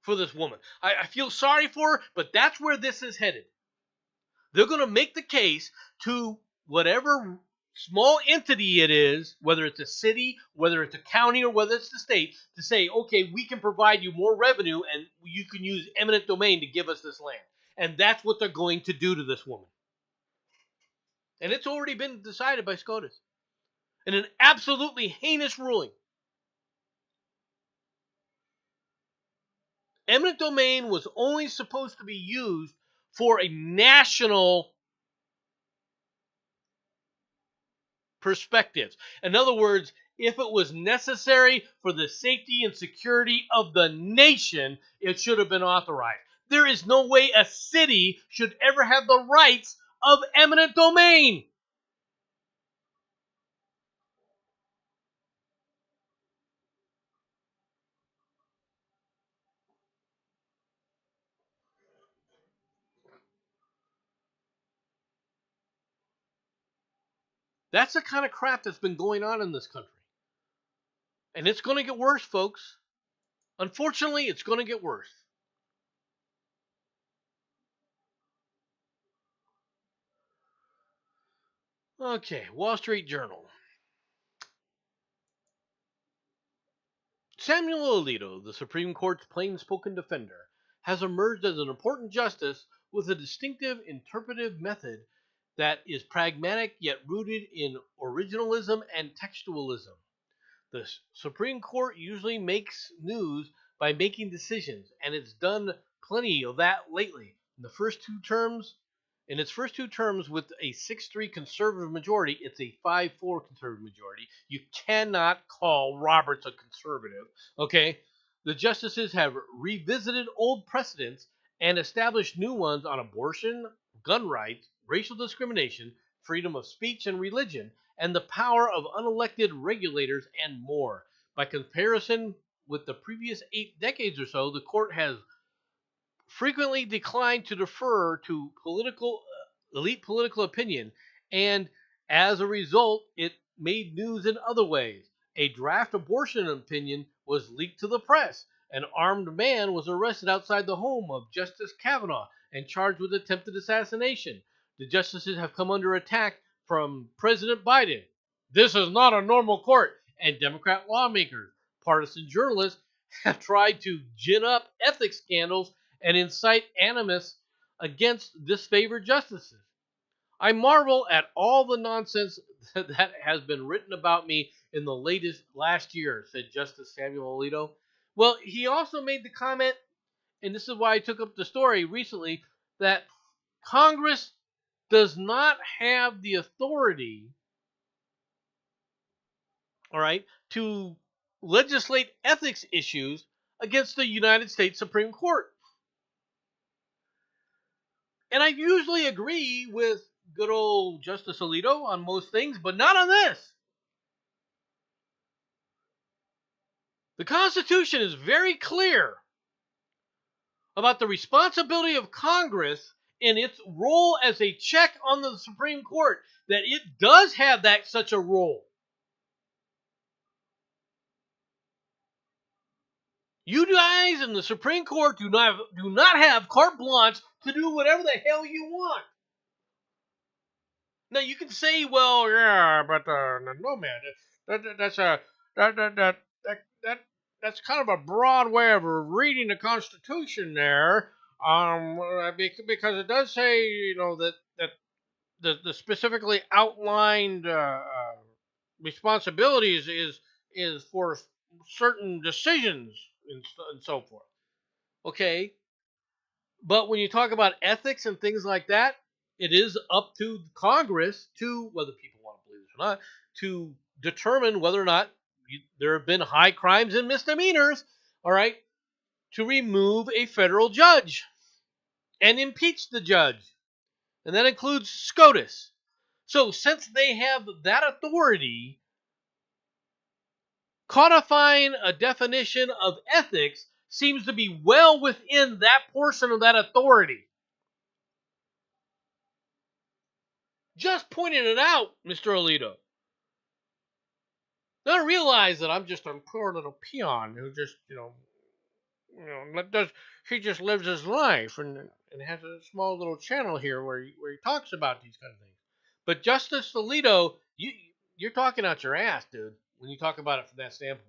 for this woman. I feel sorry for her, but that's where this is headed. They're going to make the case to whatever small entity it is, whether it's a city, whether it's a county, or whether it's the state, to say, okay, we can provide you more revenue and you can use eminent domain to give us this land. And that's what they're going to do to this woman. And it's already been decided by SCOTUS in an absolutely heinous ruling. Eminent domain was only supposed to be used for a national perspective. In other words, If it was necessary for the safety and security of the nation, it should have been authorized. There is no way a city should ever have the rights of eminent domain. That's the kind of crap that's been going on in this country. And it's going to get worse, folks. Unfortunately, it's going to get worse. Okay, Wall Street Journal. Samuel Alito, the Supreme Court's plain-spoken defender, has emerged as an important justice with a distinctive interpretive method that is pragmatic yet rooted in originalism and textualism. The Supreme Court usually makes news by making decisions, and it's done plenty of that lately. In its first two terms with a 6-3 conservative majority, it's a 5-4 conservative majority. You cannot call Roberts a conservative, okay? The justices have revisited old precedents and established new ones on abortion, gun rights, racial discrimination, freedom of speech and religion, and the power of unelected regulators, and more. By comparison with the previous 8 decades or so, the court has frequently declined to defer to elite political opinion, and as a result, it made news in other ways. A draft abortion opinion was leaked to the press. An armed man was arrested outside the home of Justice Kavanaugh and charged with attempted assassination. The justices have come under attack from President Biden. This is not a normal court, and Democrat lawmakers, partisan journalists have tried to gin up ethics scandals and incite animus against disfavored justices. I marvel at all the nonsense that has been written about me in the last year, said Justice Samuel Alito. Well, he also made the comment, and this is why I took up the story recently, that Congress does not have the authority, all right, to legislate ethics issues against the United States Supreme Court. And I usually agree with good old Justice Alito on most things, but not on this. The Constitution is very clear about the responsibility of Congress in its role as a check on the Supreme Court, that it does have such a role. You guys in the Supreme Court do not have carte blanche to do whatever the hell you want. Now you can say, well, yeah, but Nomad, that's kind of a broad way of reading the Constitution there, because it does say, that the specifically outlined responsibilities is for certain decisions and so forth. Okay, but when you talk about ethics and things like that, it is up to Congress to, whether people want to believe this or not, to determine whether or not there have been high crimes and misdemeanors, all right, to remove a federal judge and impeach the judge. And that includes SCOTUS. So since they have that authority, codifying a definition of ethics seems to be well within that portion of that authority. Just pointing it out, Mr. Alito. Don't realize that I'm just a poor little peon who just, he just lives his life and has a small little channel here where he talks about these kind of things. But Justice Alito, you're talking out your ass, dude, when you talk about it from that standpoint.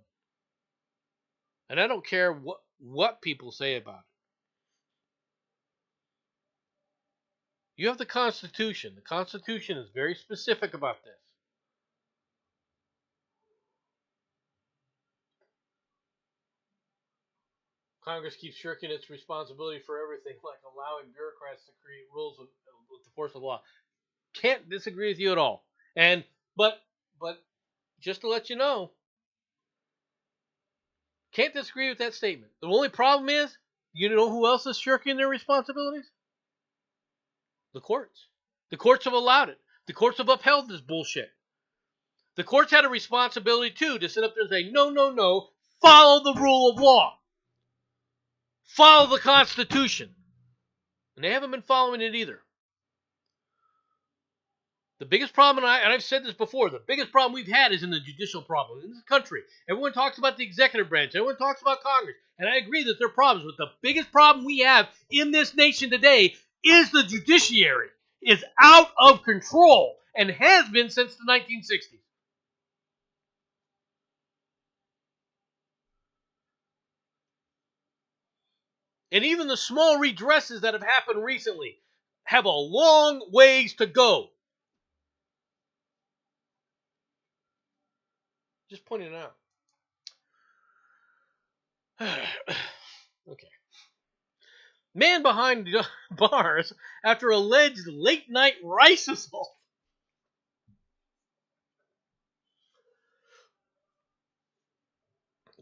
And I don't care what people say about it. You have the Constitution. The Constitution is very specific about this. Congress keeps shirking its responsibility for everything, like allowing bureaucrats to create rules with the force of law. Can't disagree with you at all. But Just to let you know. Can't disagree with that statement. The only problem is, you know who else is shirking their responsibilities? The courts. The courts have allowed it. The courts have upheld this bullshit. The courts had a responsibility, too, to sit up there and say, no, no, no, follow the rule of law. Follow the Constitution. And they haven't been following it either. The biggest problem, and I've said this before, the biggest problem we've had is in the judicial problem in this country. Everyone talks about the executive branch. Everyone talks about Congress. And I agree that there are problems. But the biggest problem we have in this nation today is the judiciary. It's out of control and has been since the 1960s. And even the small redresses that have happened recently have a long ways to go. Just pointing it out. Okay. Man behind bars after alleged late-night rice assault.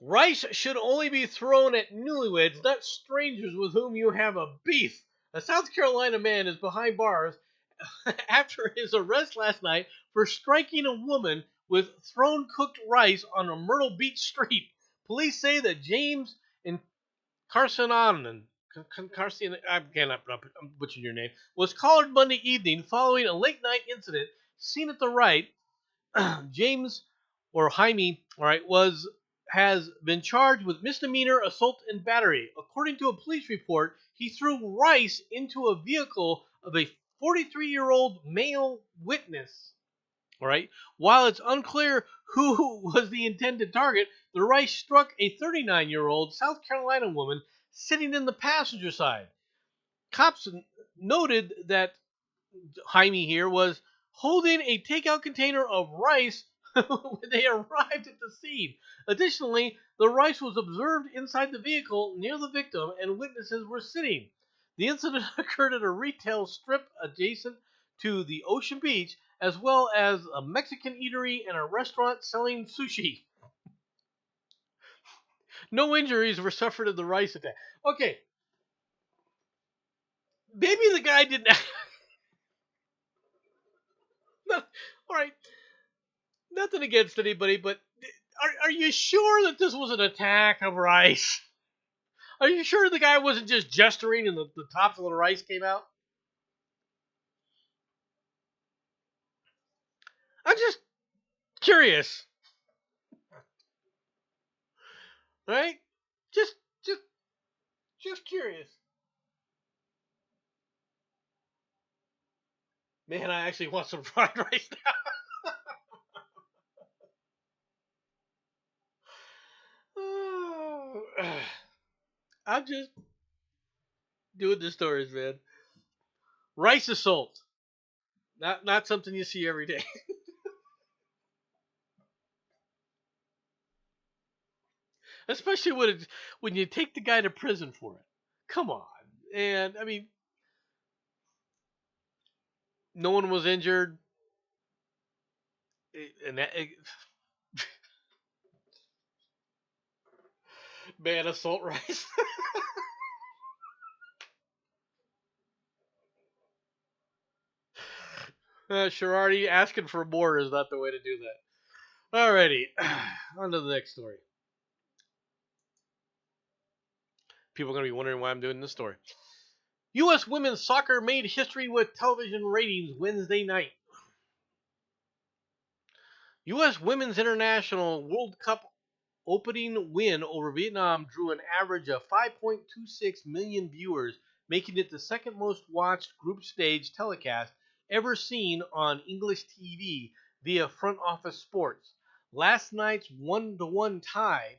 Rice should only be thrown at newlyweds, not strangers with whom you have a beef. A South Carolina man is behind bars after his arrest last night for striking a woman with thrown cooked rice on a Myrtle Beach street. Police say that James Carcinonan, I'm butchering your name, was collared Monday evening following a late-night incident seen at the right. James, or Jaime, has been charged with misdemeanor assault and battery. According to a police report, he threw rice into a vehicle of a 43-year-old male witness. All right. While it's unclear who was the intended target, the rice struck a 39-year-old South Carolina woman sitting in the passenger side. Cops noted that Jaime here was holding a takeout container of rice when they arrived at the scene. Additionally, the rice was observed inside the vehicle near the victim and witnesses were sitting. The incident occurred at a retail strip adjacent to the Ocean Beach, as well as a Mexican eatery and a restaurant selling sushi. No injuries were suffered in the rice attack. Okay. Maybe the guy didn't... All right. Nothing against anybody, but are you sure that this was an attack of rice? Are you sure the guy wasn't just gesturing and the tops of the rice came out? I'm just curious. Right? Just curious. Man, I actually want some fried rice now. I'm just doing the stories, man. Rice assault. Not something you see every day. Especially when you take the guy to prison for it. Come on. And, I mean, no one was injured. Man, assault rice. Sherardi, asking for more is not the way to do that. Alrighty, on to the next story. People are going to be wondering why I'm doing this story. U.S. women's soccer made history with television ratings Wednesday night. U.S. Women's International World Cup opening win over Vietnam drew an average of 5.26 million viewers, making it the second most watched group stage telecast ever seen on English TV via Front Office Sports. Last night's 1-1 tie,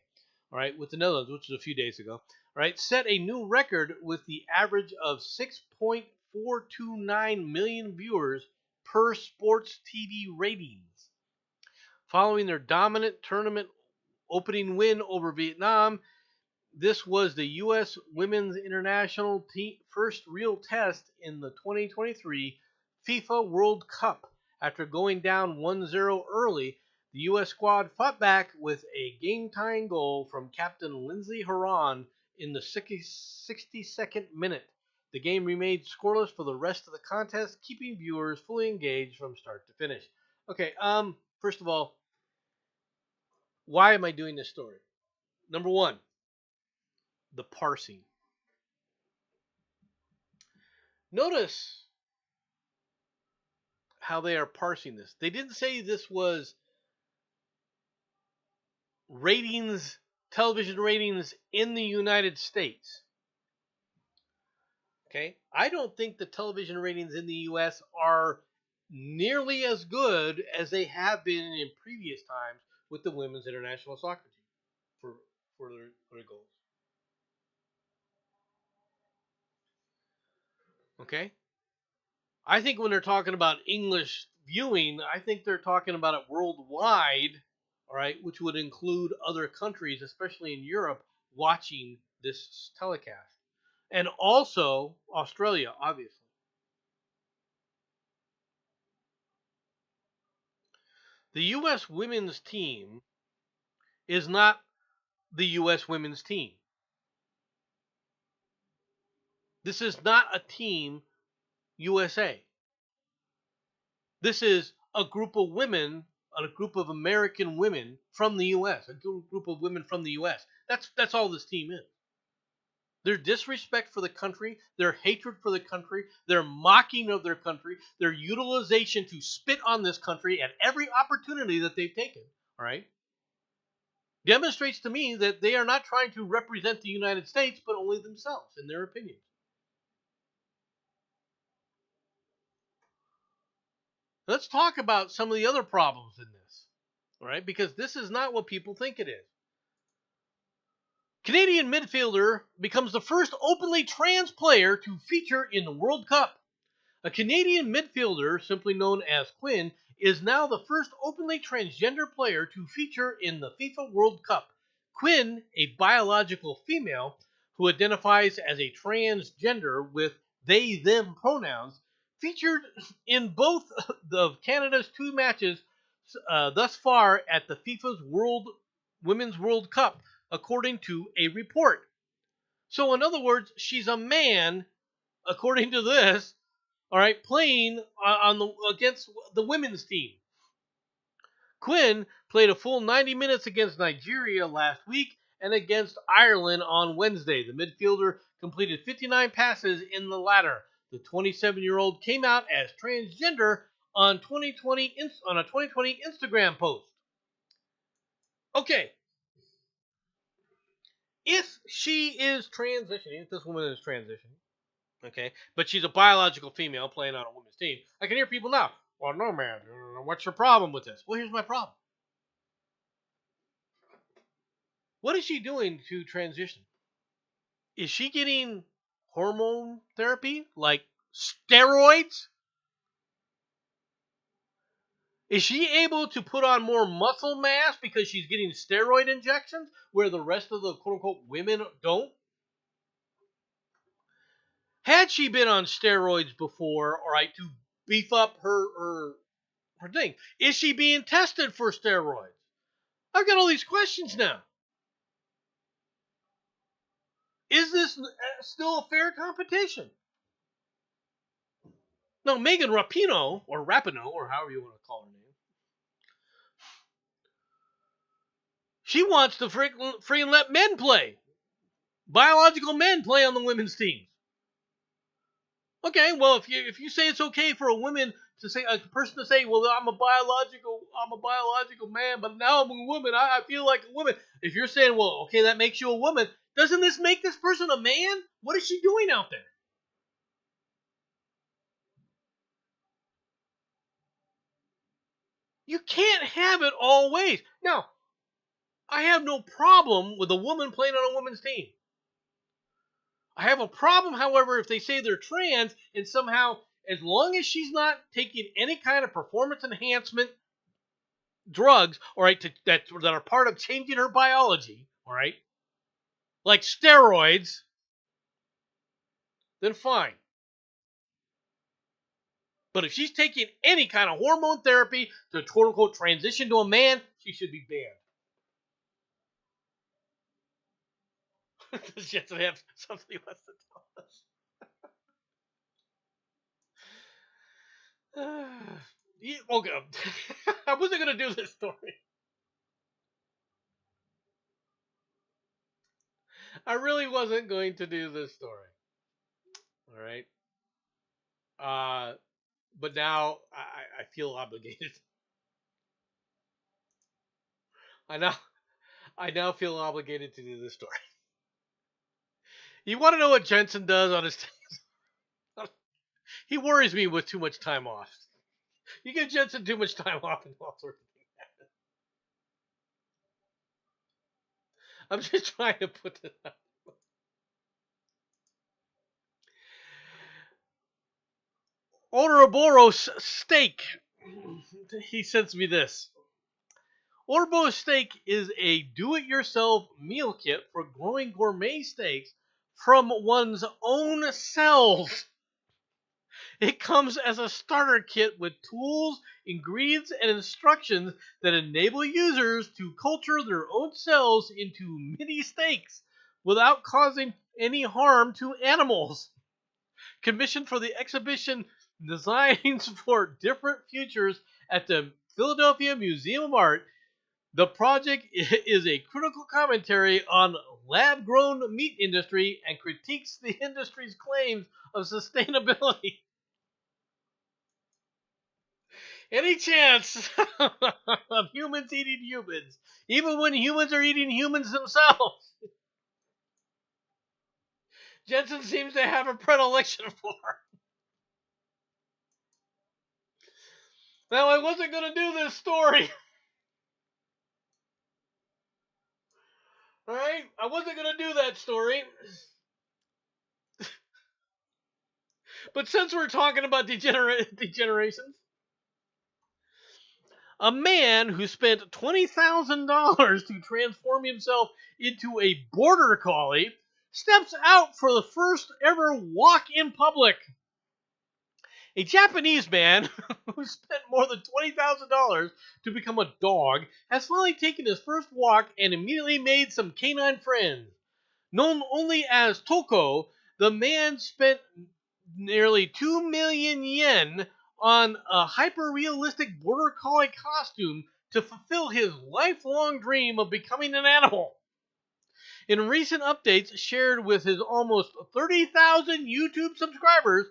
all right, with the Netherlands, which was a few days ago, right, set a new record with the average of 6.429 million viewers per sports TV ratings. Following their dominant tournament opening win over Vietnam, this was the U.S. Women's International first real test in the 2023 FIFA World Cup. After going down 1-0 early, The U.S. squad fought back with a game-tying goal from Captain Lindsey Horan in the 62nd minute. The game remained scoreless for the rest of the contest, keeping viewers fully engaged from start to finish. Okay, first of all, why am I doing this story? Number one, the parsing. Notice how they are parsing this. They didn't say this was ratings, television ratings in the United States. Okay? I don't think the television ratings in the U.S. are nearly as good as they have been in previous times with the women's international soccer team for their goals. Okay? I think when they're talking about English viewing, I think they're talking about it worldwide, all right, which would include other countries, especially in Europe, watching this telecast. And also Australia, obviously. The U.S. women's team is not the U.S. women's team. This is not a team USA. This is a group of women, a group of American women from the U.S., a group of women from the U.S. That's all this team is. Their disrespect for the country, their hatred for the country, their mocking of their country, their utilization to spit on this country at every opportunity that they've taken, all right, demonstrates to me that they are not trying to represent the United States, but only themselves, in their opinions. Let's talk about some of the other problems in this, all right, because this is not what people think it is. Canadian midfielder becomes the first openly trans player to feature in the World Cup. A Canadian midfielder, simply known as Quinn, is now the first openly transgender player to feature in the FIFA World Cup. Quinn, a biological female who identifies as a transgender with they-them pronouns, featured in both of Canada's 2 matches thus far at the FIFA's Women's World Cup, according to a report. So, in other words, she's a man, according to this, all right, playing against the women's team. Quinn played a full 90 minutes against Nigeria last week and against Ireland on Wednesday. The midfielder completed 59 passes in the latter. The 27-year-old came out as transgender on a 2020 Instagram post. Okay. If she is transitioning, if this woman is transitioning, okay, but she's a biological female playing on a women's team, I can hear people now, well, no, man, what's your problem with this? Well, here's my problem. What is she doing to transition? Is she getting hormone therapy, like steroids? Is she able to put on more muscle mass because she's getting steroid injections where the rest of the quote-unquote women don't? Had she been on steroids before, all right, to beef up her thing? Is she being tested for steroids? I've got all these questions now. Is this still a fair competition? Now, Megan Rapinoe, or however you want to call her name, she wants to free and let men play. Biological men play on the women's teams. Okay, well, if you say it's okay for a person to say, well, I'm a biological man, but now I'm a woman. I feel like a woman. If you're saying, well, okay, that makes you a woman, doesn't this make this person a man? What is she doing out there? You can't have it all ways. Now, I have no problem with a woman playing on a woman's team. I have a problem, however, if they say they're trans and somehow, as long as she's not taking any kind of performance enhancement drugs, all right, that are part of changing her biology, all right, like steroids, then fine. But if she's taking any kind of hormone therapy to quote unquote transition to a man, she should be banned. Does Jensen have something he wants to tell us? Okay. I wasn't going to do this story. I really wasn't going to do this story. All right. But now I feel obligated. I now feel obligated to do this story. You want to know what Jensen does on his? He worries me with too much time off. You give Jensen too much time off and all sorts of things happen. I'm just trying to put this up. Ouroboros steak. He sends me this. Ouroboros steak is a do-it-yourself meal kit for growing gourmet steaks from one's own cells. It comes as a starter kit with tools, ingredients, and instructions that enable users to culture their own cells into mini steaks without causing any harm to animals. Commissioned for the exhibition Designs for Different Futures at the Philadelphia Museum of Art, the project is a critical commentary on lab-grown meat industry and critiques the industry's claims of sustainability. Any chance of humans eating humans, even when humans are eating humans themselves, Jensen seems to have a predilection for. Now, I wasn't going to do this story. Alright? I wasn't going to do that story. But since we're talking about degenerations, a man who spent $20,000 to transform himself into a border collie steps out for the first ever walk in public. A Japanese man who spent more than $20,000 to become a dog has finally taken his first walk and immediately made some canine friends. Known only as Toko, the man spent nearly 2 million yen on a hyper-realistic border collie costume to fulfill his lifelong dream of becoming an animal. In recent updates shared with his almost 30,000 YouTube subscribers,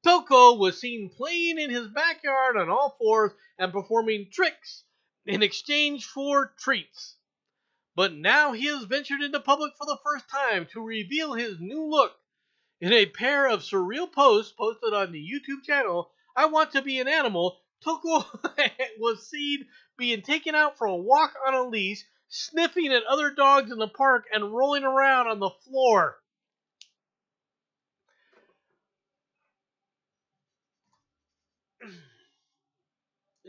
Toko was seen playing in his backyard on all fours and performing tricks in exchange for treats. But now he has ventured into public for the first time to reveal his new look. In a pair of surreal posts posted on the YouTube channel, I Want to Be an Animal, Toko was seen being taken out for a walk on a leash, sniffing at other dogs in the park, and rolling around on the floor.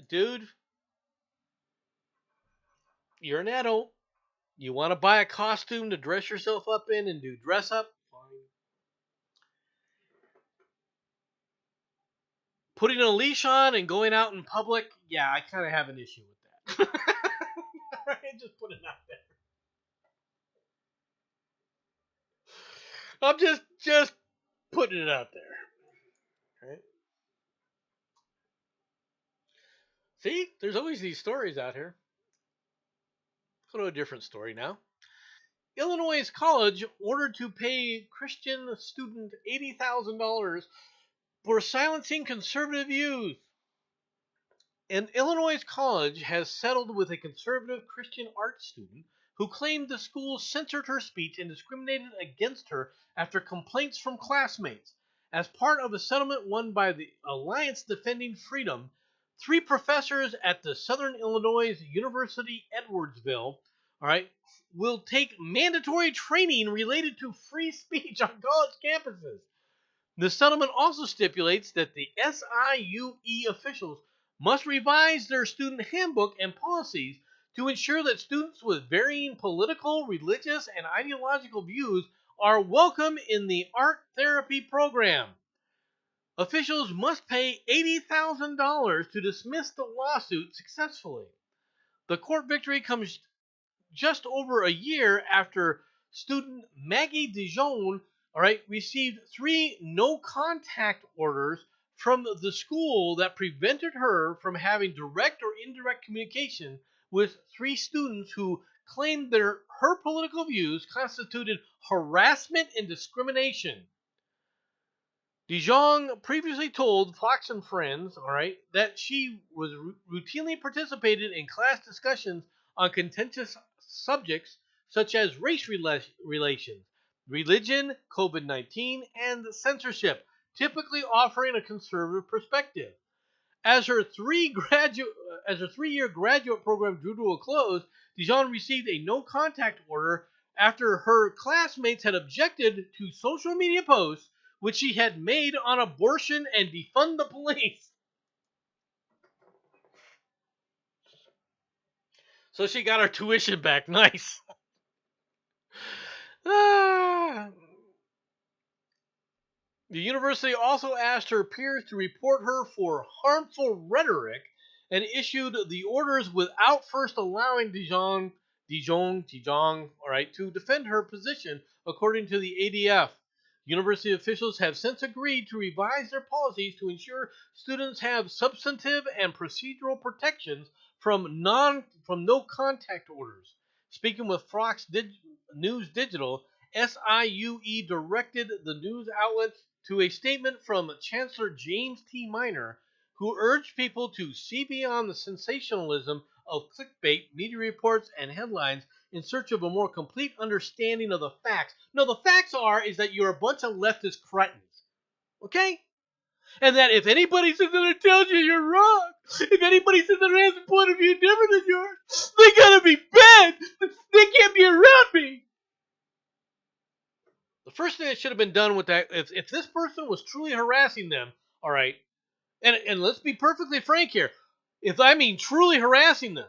Dude, you're an adult. You want to buy a costume to dress yourself up in and do dress up? Fine. Putting a leash on and going out in public? Yeah, I kind of have an issue with that. Alright, just put it out there. I'm just putting it out there. Right? See, there's always these stories out here. Let's go to a different story now. Illinois college ordered to pay Christian student $80,000 for silencing conservative views. An Illinois college has settled with a conservative Christian arts student who claimed the school censored her speech and discriminated against her after complaints from classmates. As part of a settlement won by the Alliance Defending Freedom, 3 professors at the Southern Illinois University Edwardsville, will take mandatory training related to free speech on college campuses. The settlement also stipulates that the SIUE officials must revise their student handbook and policies to ensure that students with varying political, religious, and ideological views are welcome in the art therapy program. Officials must pay $80,000 to dismiss the lawsuit successfully. The court victory comes just over a year after student Maggie Dijon, received 3 no-contact orders from the school that prevented her from having direct or indirect communication with 3 students who claimed that her political views constituted harassment and discrimination. Dijon previously told Fox and Friends, that she was routinely participated in class discussions on contentious subjects such as race relations, religion, COVID-19, and censorship, typically offering a conservative perspective. As her 3-year graduate program drew to a close, Dijon received a no-contact order after her classmates had objected to social media posts which she had made on abortion and defund the police. So she got her tuition back. Nice. The university also asked her peers to report her for harmful rhetoric and issued the orders without first allowing Dijon, to defend her position, according to the ADF. University officials have since agreed to revise their policies to ensure students have substantive and procedural protections from no-contact orders. Speaking with Fox News Digital, SIUE directed the news outlets to a statement from Chancellor James T. Minor, who urged people to see beyond the sensationalism of clickbait, media reports, and headlines in search of a more complete understanding of the facts. No, the facts is that you're a bunch of leftist cretins. Okay? And that if anybody sits there and tells you you're wrong, if anybody sits there and has a point of view different than yours, they gotta be bad. They can't be around me. The first thing that should have been done with that, if this person was truly harassing them, and let's be perfectly frank here, if I mean truly harassing them,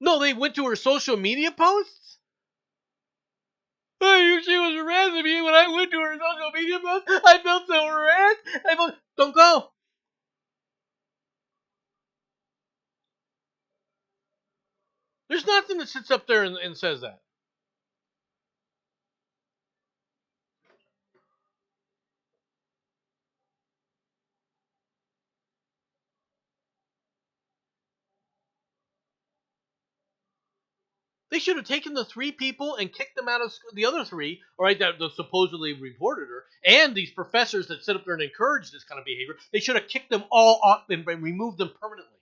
no, they went to her social media posts? Oh, she was harassing me when I went to her social media post. I felt so harassed. Don't go. There's nothing that sits up there and says that. They should have taken the 3 people and kicked them out of school, the other 3, that supposedly reported her, and these professors that sit up there and encourage this kind of behavior. They should have kicked them all off and removed them permanently.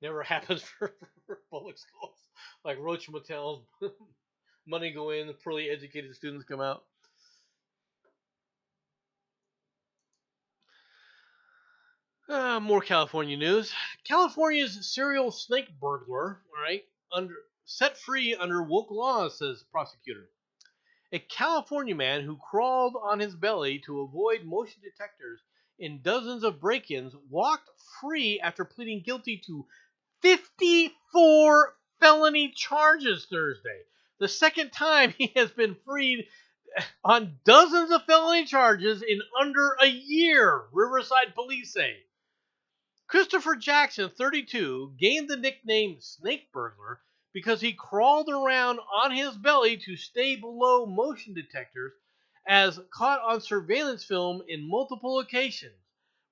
Never happens for public schools. Like Roach Motels, money go in, poorly educated students come out. More California news. California's serial snake burglar, set free under woke laws, says prosecutor. A California man who crawled on his belly to avoid motion detectors in dozens of break-ins walked free after pleading guilty to 54 felony charges Thursday. The second time he has been freed on dozens of felony charges in under a year, Riverside police say. Christopher Jackson, 32, gained the nickname Snake Burglar because he crawled around on his belly to stay below motion detectors, as caught on surveillance film in multiple occasions.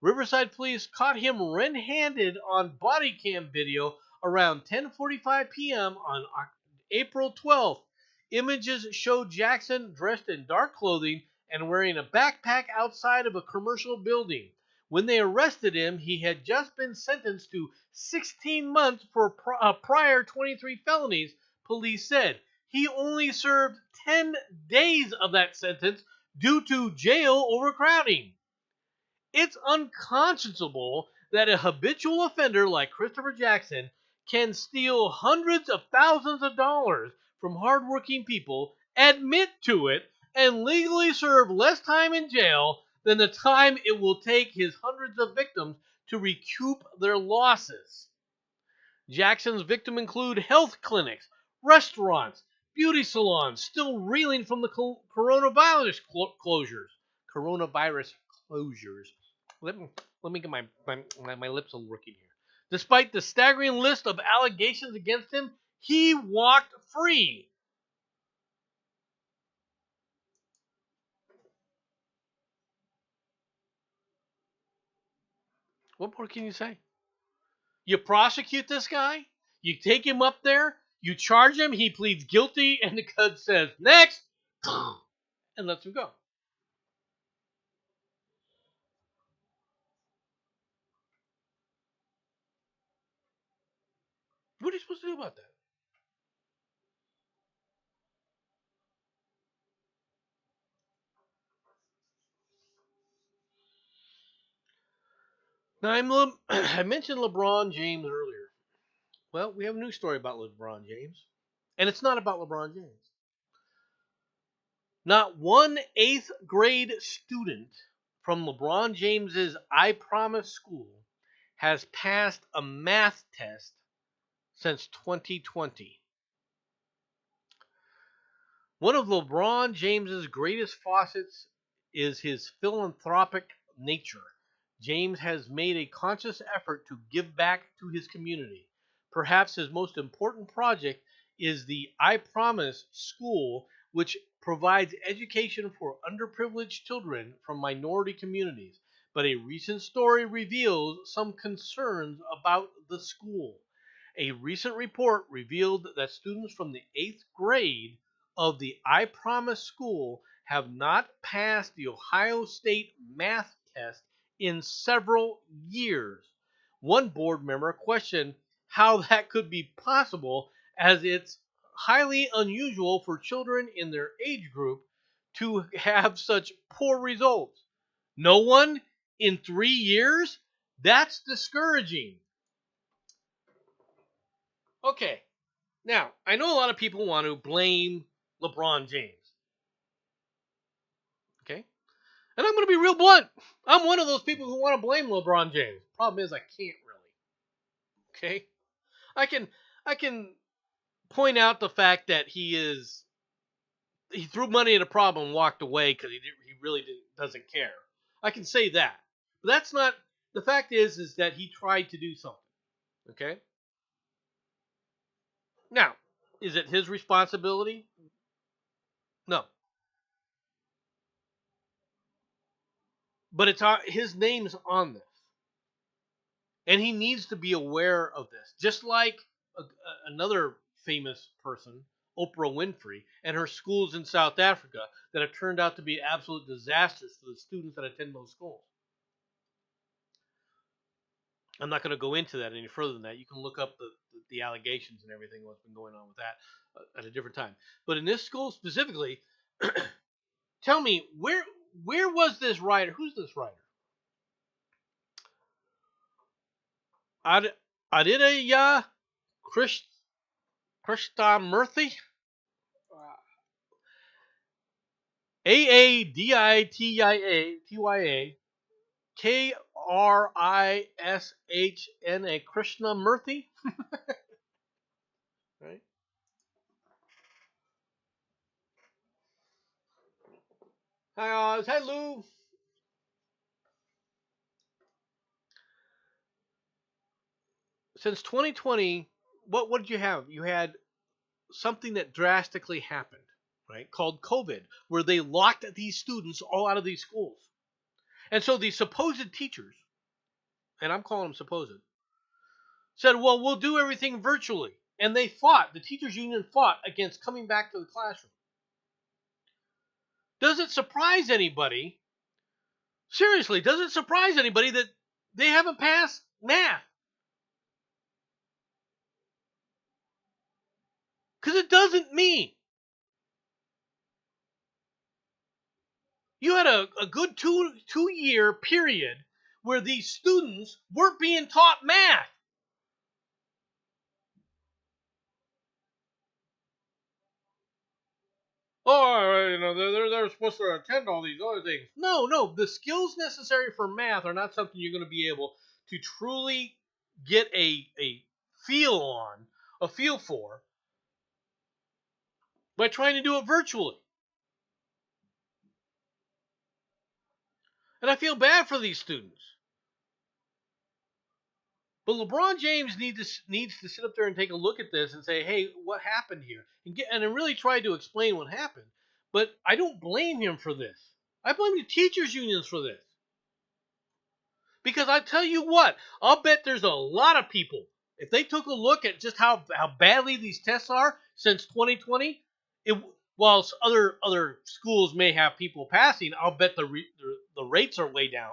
Riverside police caught him red-handed on body cam video around 10:45 p.m. on April 12th. Images show Jackson dressed in dark clothing and wearing a backpack outside of a commercial building. When they arrested him, he had just been sentenced to 16 months for prior 23 felonies, police said. He only served 10 days of that sentence due to jail overcrowding. It's unconscionable that a habitual offender like Christopher Jackson can steal hundreds of thousands of dollars from hardworking people, admit to it, and legally serve less time in jail than the time it will take his hundreds of victims to recoup their losses. Jackson's victims include health clinics, restaurants, beauty salons still reeling from the coronavirus closures. Coronavirus closures. Let me get my lips are working here. Despite the staggering list of allegations against him, he walked free. What more can you say? You prosecute this guy, you take him up there, you charge him, he pleads guilty, and the judge says, next, and lets him go. What are you supposed to do about that? Now, I mentioned LeBron James earlier. Well, we have a new story about LeBron James, and it's not about LeBron James. Not one 8th grade student from LeBron James's I Promise school has passed a math test since 2020. One of LeBron James's greatest faucets is his philanthropic nature. James has made a conscious effort to give back to his community. Perhaps his most important project is the I Promise School, which provides education for underprivileged children from minority communities. But a recent story reveals some concerns about the school. A recent report revealed that students from the 8th grade of the I Promise school have not passed the Ohio State math test in several years. One board member questioned how that could be possible, as it's highly unusual for children in their age group to have such poor results. No one in 3 years? That's discouraging. Okay, now, I know a lot of people want to blame LeBron James. Okay? And I'm going to be real blunt. I'm one of those people who want to blame LeBron James. Problem is, I can't really. Okay? I can point out the fact that he threw money at a problem and walked away because he really doesn't care. I can say that. But that's not, the fact is that he tried to do something. Okay? Now, is it his responsibility? No. But it's his name's on this. And he needs to be aware of this. Just like another famous person, Oprah Winfrey, and her schools in South Africa that have turned out to be absolute disasters for the students that attend those schools. I'm not going to go into that any further than that. You can look up the allegations and everything, what's been going on with that at a different time. But in this school specifically, tell me, where was this writer? Who's this writer? Aditya Krishnamurthy? Aaditya Krishna Krishnamurthy? Right? Hi, Oz. Hi, Lou. Since 2020, what did you have? You had something that drastically happened, right? Called COVID, where they locked these students all out of these schools. And so these supposed teachers, and I'm calling them supposed, said, well, we'll do everything virtually. And they fought, the teachers union fought against coming back to the classroom. Does it surprise anybody, seriously, does it surprise anybody that they haven't passed math? Because it doesn't mean. You had a good two-year period where these students weren't being taught math. Oh, they're supposed to attend all these other things. No, the skills necessary for math are not something you're going to be able to truly get a feel for by trying to do it virtually. And I feel bad for these students. But LeBron James needs to sit up there and take a look at this and say, hey, what happened here? And really try to explain what happened. But I don't blame him for this. I blame the teachers' unions for this. Because I tell you what, I'll bet there's a lot of people, if they took a look at just how badly these tests are since 2020, while other schools may have people passing, I'll bet the rates are way down.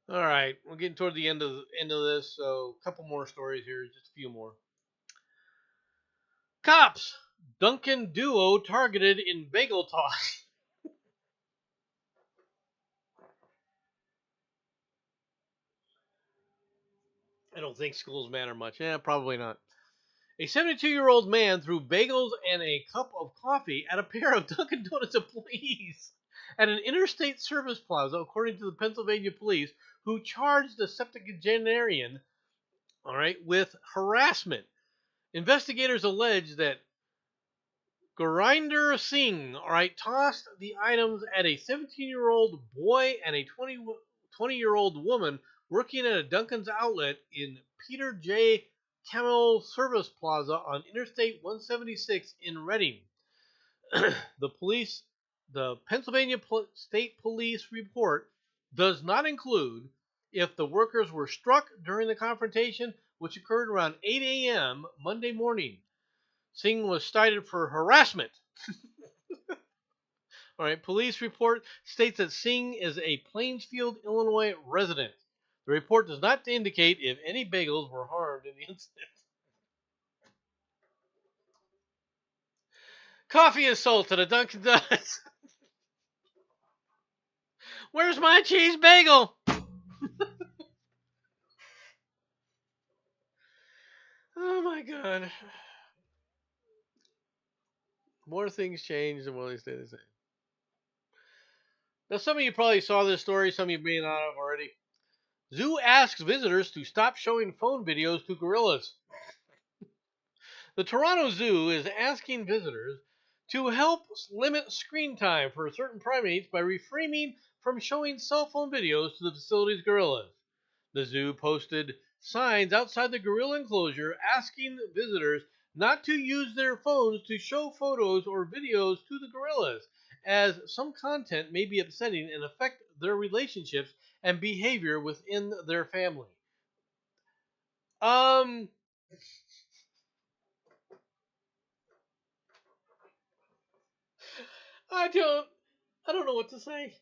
All right, we're getting toward the end of this, so a couple more stories here, just a few more. Cops, Duncan duo targeted in bagel toss. I don't think schools matter much. Yeah, probably not. A 72-year-old man threw bagels and a cup of coffee at a pair of Dunkin' Donuts employees at an interstate service plaza, according to the Pennsylvania police, who charged the septuagenarian, with harassment. Investigators allege that Gurinder Singh, tossed the items at a 17-year-old boy and a 20-year-old woman working at a Dunkin's outlet in Peter J. Camel Service Plaza on Interstate 176 in Reading. The Pennsylvania State Police report does not include if the workers were struck during the confrontation, which occurred around 8 a.m. Monday morning. Singh was cited for harassment. Police report states that Singh is a Plainsfield, Illinois resident. The report does not indicate if any bagels were harmed in the incident. Coffee is sold at a Dunkin' Donuts. Where's my cheese bagel? Oh my God. More things change than they stay the same. Now, some of you probably saw this story. Some of you may not have already. Zoo asks visitors to stop showing phone videos to gorillas. The Toronto Zoo is asking visitors to help limit screen time for certain primates by refraining from showing cell phone videos to the facility's gorillas. The zoo posted signs outside the gorilla enclosure asking visitors not to use their phones to show photos or videos to the gorillas, as some content may be upsetting and affect their relationships and behavior within their family. I don't know what to say.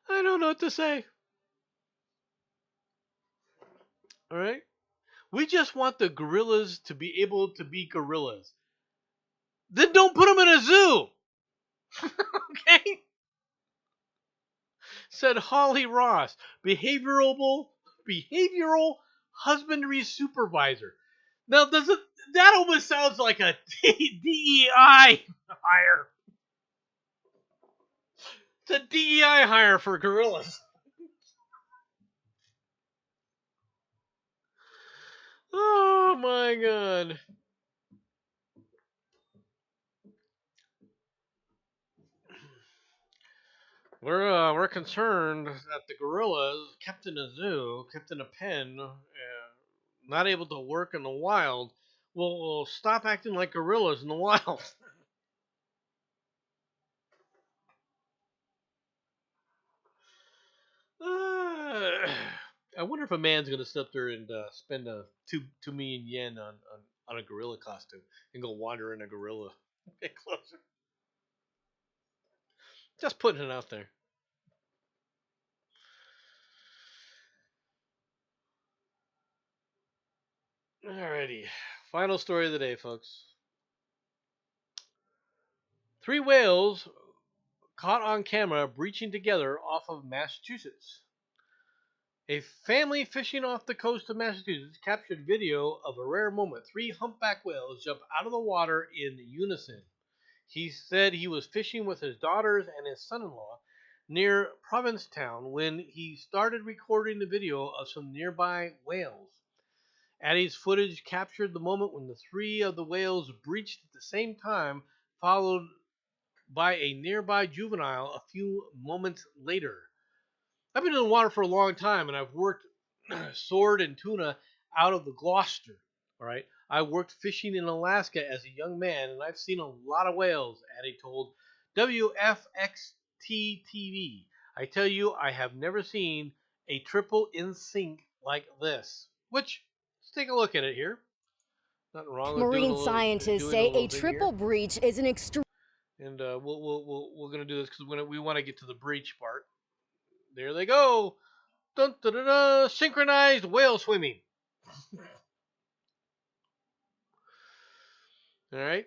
I don't know what to say. All right? We just want the gorillas to be able to be gorillas. Then don't put them in a zoo. Okay? Said Holly Ross, behavioral husbandry supervisor. Now, that almost sounds like a DEI hire. It's a DEI hire for gorillas. Oh my God. We're concerned that the gorillas kept in a zoo, kept in a pen, not able to work in the wild, will stop acting like gorillas in the wild. I wonder if a man's gonna sit up there and spend 2 million yen on a gorilla costume and go wander in a gorilla. Get closer. Just putting it out there. Alrighty. Final story of the day, folks. 3 whales caught on camera breaching together off of Massachusetts. A family fishing off the coast of Massachusetts captured video of a rare moment. 3 humpback whales jump out of the water in unison, He said he was fishing with his daughters and his son-in-law near Provincetown when he started recording the video of some nearby whales. Addie's footage captured the moment when the three of the whales breached at the same time, followed by a nearby juvenile a few moments later. I've been in the water for a long time, and I've worked sword and tuna out of the Gloucester. All right, I worked fishing in Alaska as a young man, and I've seen a lot of whales. Addie told WFXT TV. I tell you, I have never seen a triple in sync like this. Which, let's take a look at it here. Nothing wrong with Marine scientists say a triple breach is an extreme. And we're gonna do this because we want to get to the breach part. There they go. Dun, dun, dun, dun. Synchronized whale swimming. All right.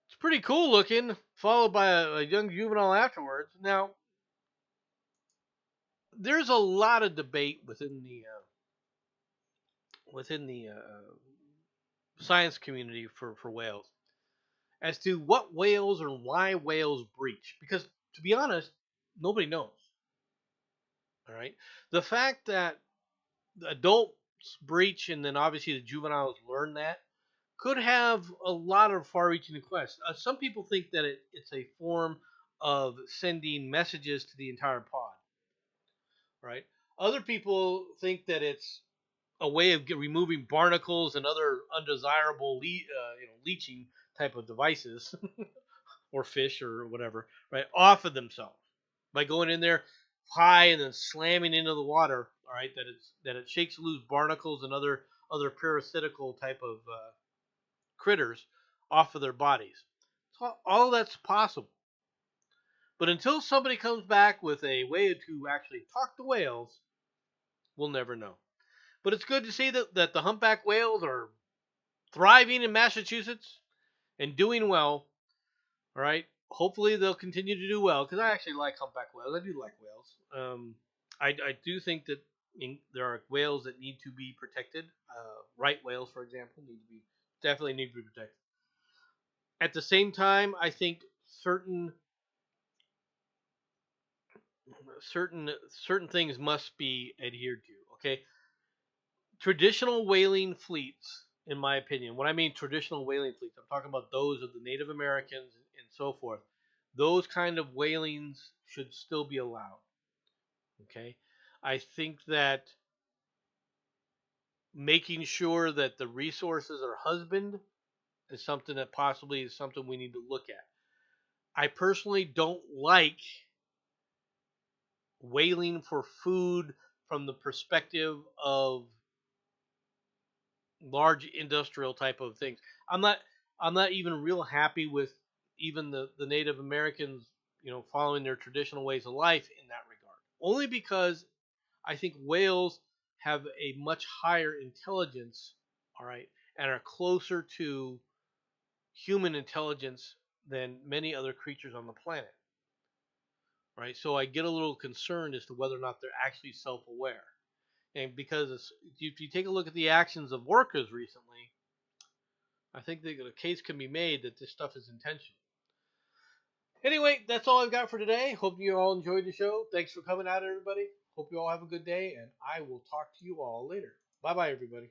It's pretty cool looking, followed by a young juvenile afterwards. Now, there's a lot of debate within the science community for whales as to what whales or why whales breach. Because, to be honest, nobody knows. All right. The fact that the adults breach and then obviously the juveniles learn that could have a lot of far-reaching requests. Some people think that it's a form of sending messages to the entire pod. Right. Other people think that it's a way of removing barnacles and other undesirable leaching type of devices or fish or whatever, right, off of themselves by going in there high and then slamming into the water. All right, that it shakes loose barnacles and other parasitical type of critters off of their bodies. So all that's possible. But until somebody comes back with a way to actually talk to whales, we'll never know. But it's good to see that the humpback whales are thriving in Massachusetts and doing well. All right. Hopefully they'll continue to do well because I actually like humpback whales. I do like whales. I do think that there are whales that need to be protected. Right whales, for example, definitely need to be protected. At the same time, I think certain things must be adhered to. Okay, traditional whaling fleets, in my opinion, when I mean traditional whaling fleets, I'm talking about those of the Native Americans and so forth. Those kind of whalings should still be allowed. Okay, I think that making sure that the resources are husbanded is something that possibly is something we need to look at. I personally don't like whaling for food from the perspective of large industrial type of things. I'm not even real happy with even the Native Americans, following their traditional ways of life in that regard. Only because I think whales have a much higher intelligence, all right, and are closer to human intelligence than many other creatures on the planet. Right? So I get a little concerned as to whether or not they're actually self-aware. And because if you take a look at the actions of workers recently, I think that a case can be made that this stuff is intentional. Anyway, that's all I've got for today. Hope you all enjoyed the show. Thanks for coming out, everybody. Hope you all have a good day, and I will talk to you all later. Bye-bye, everybody.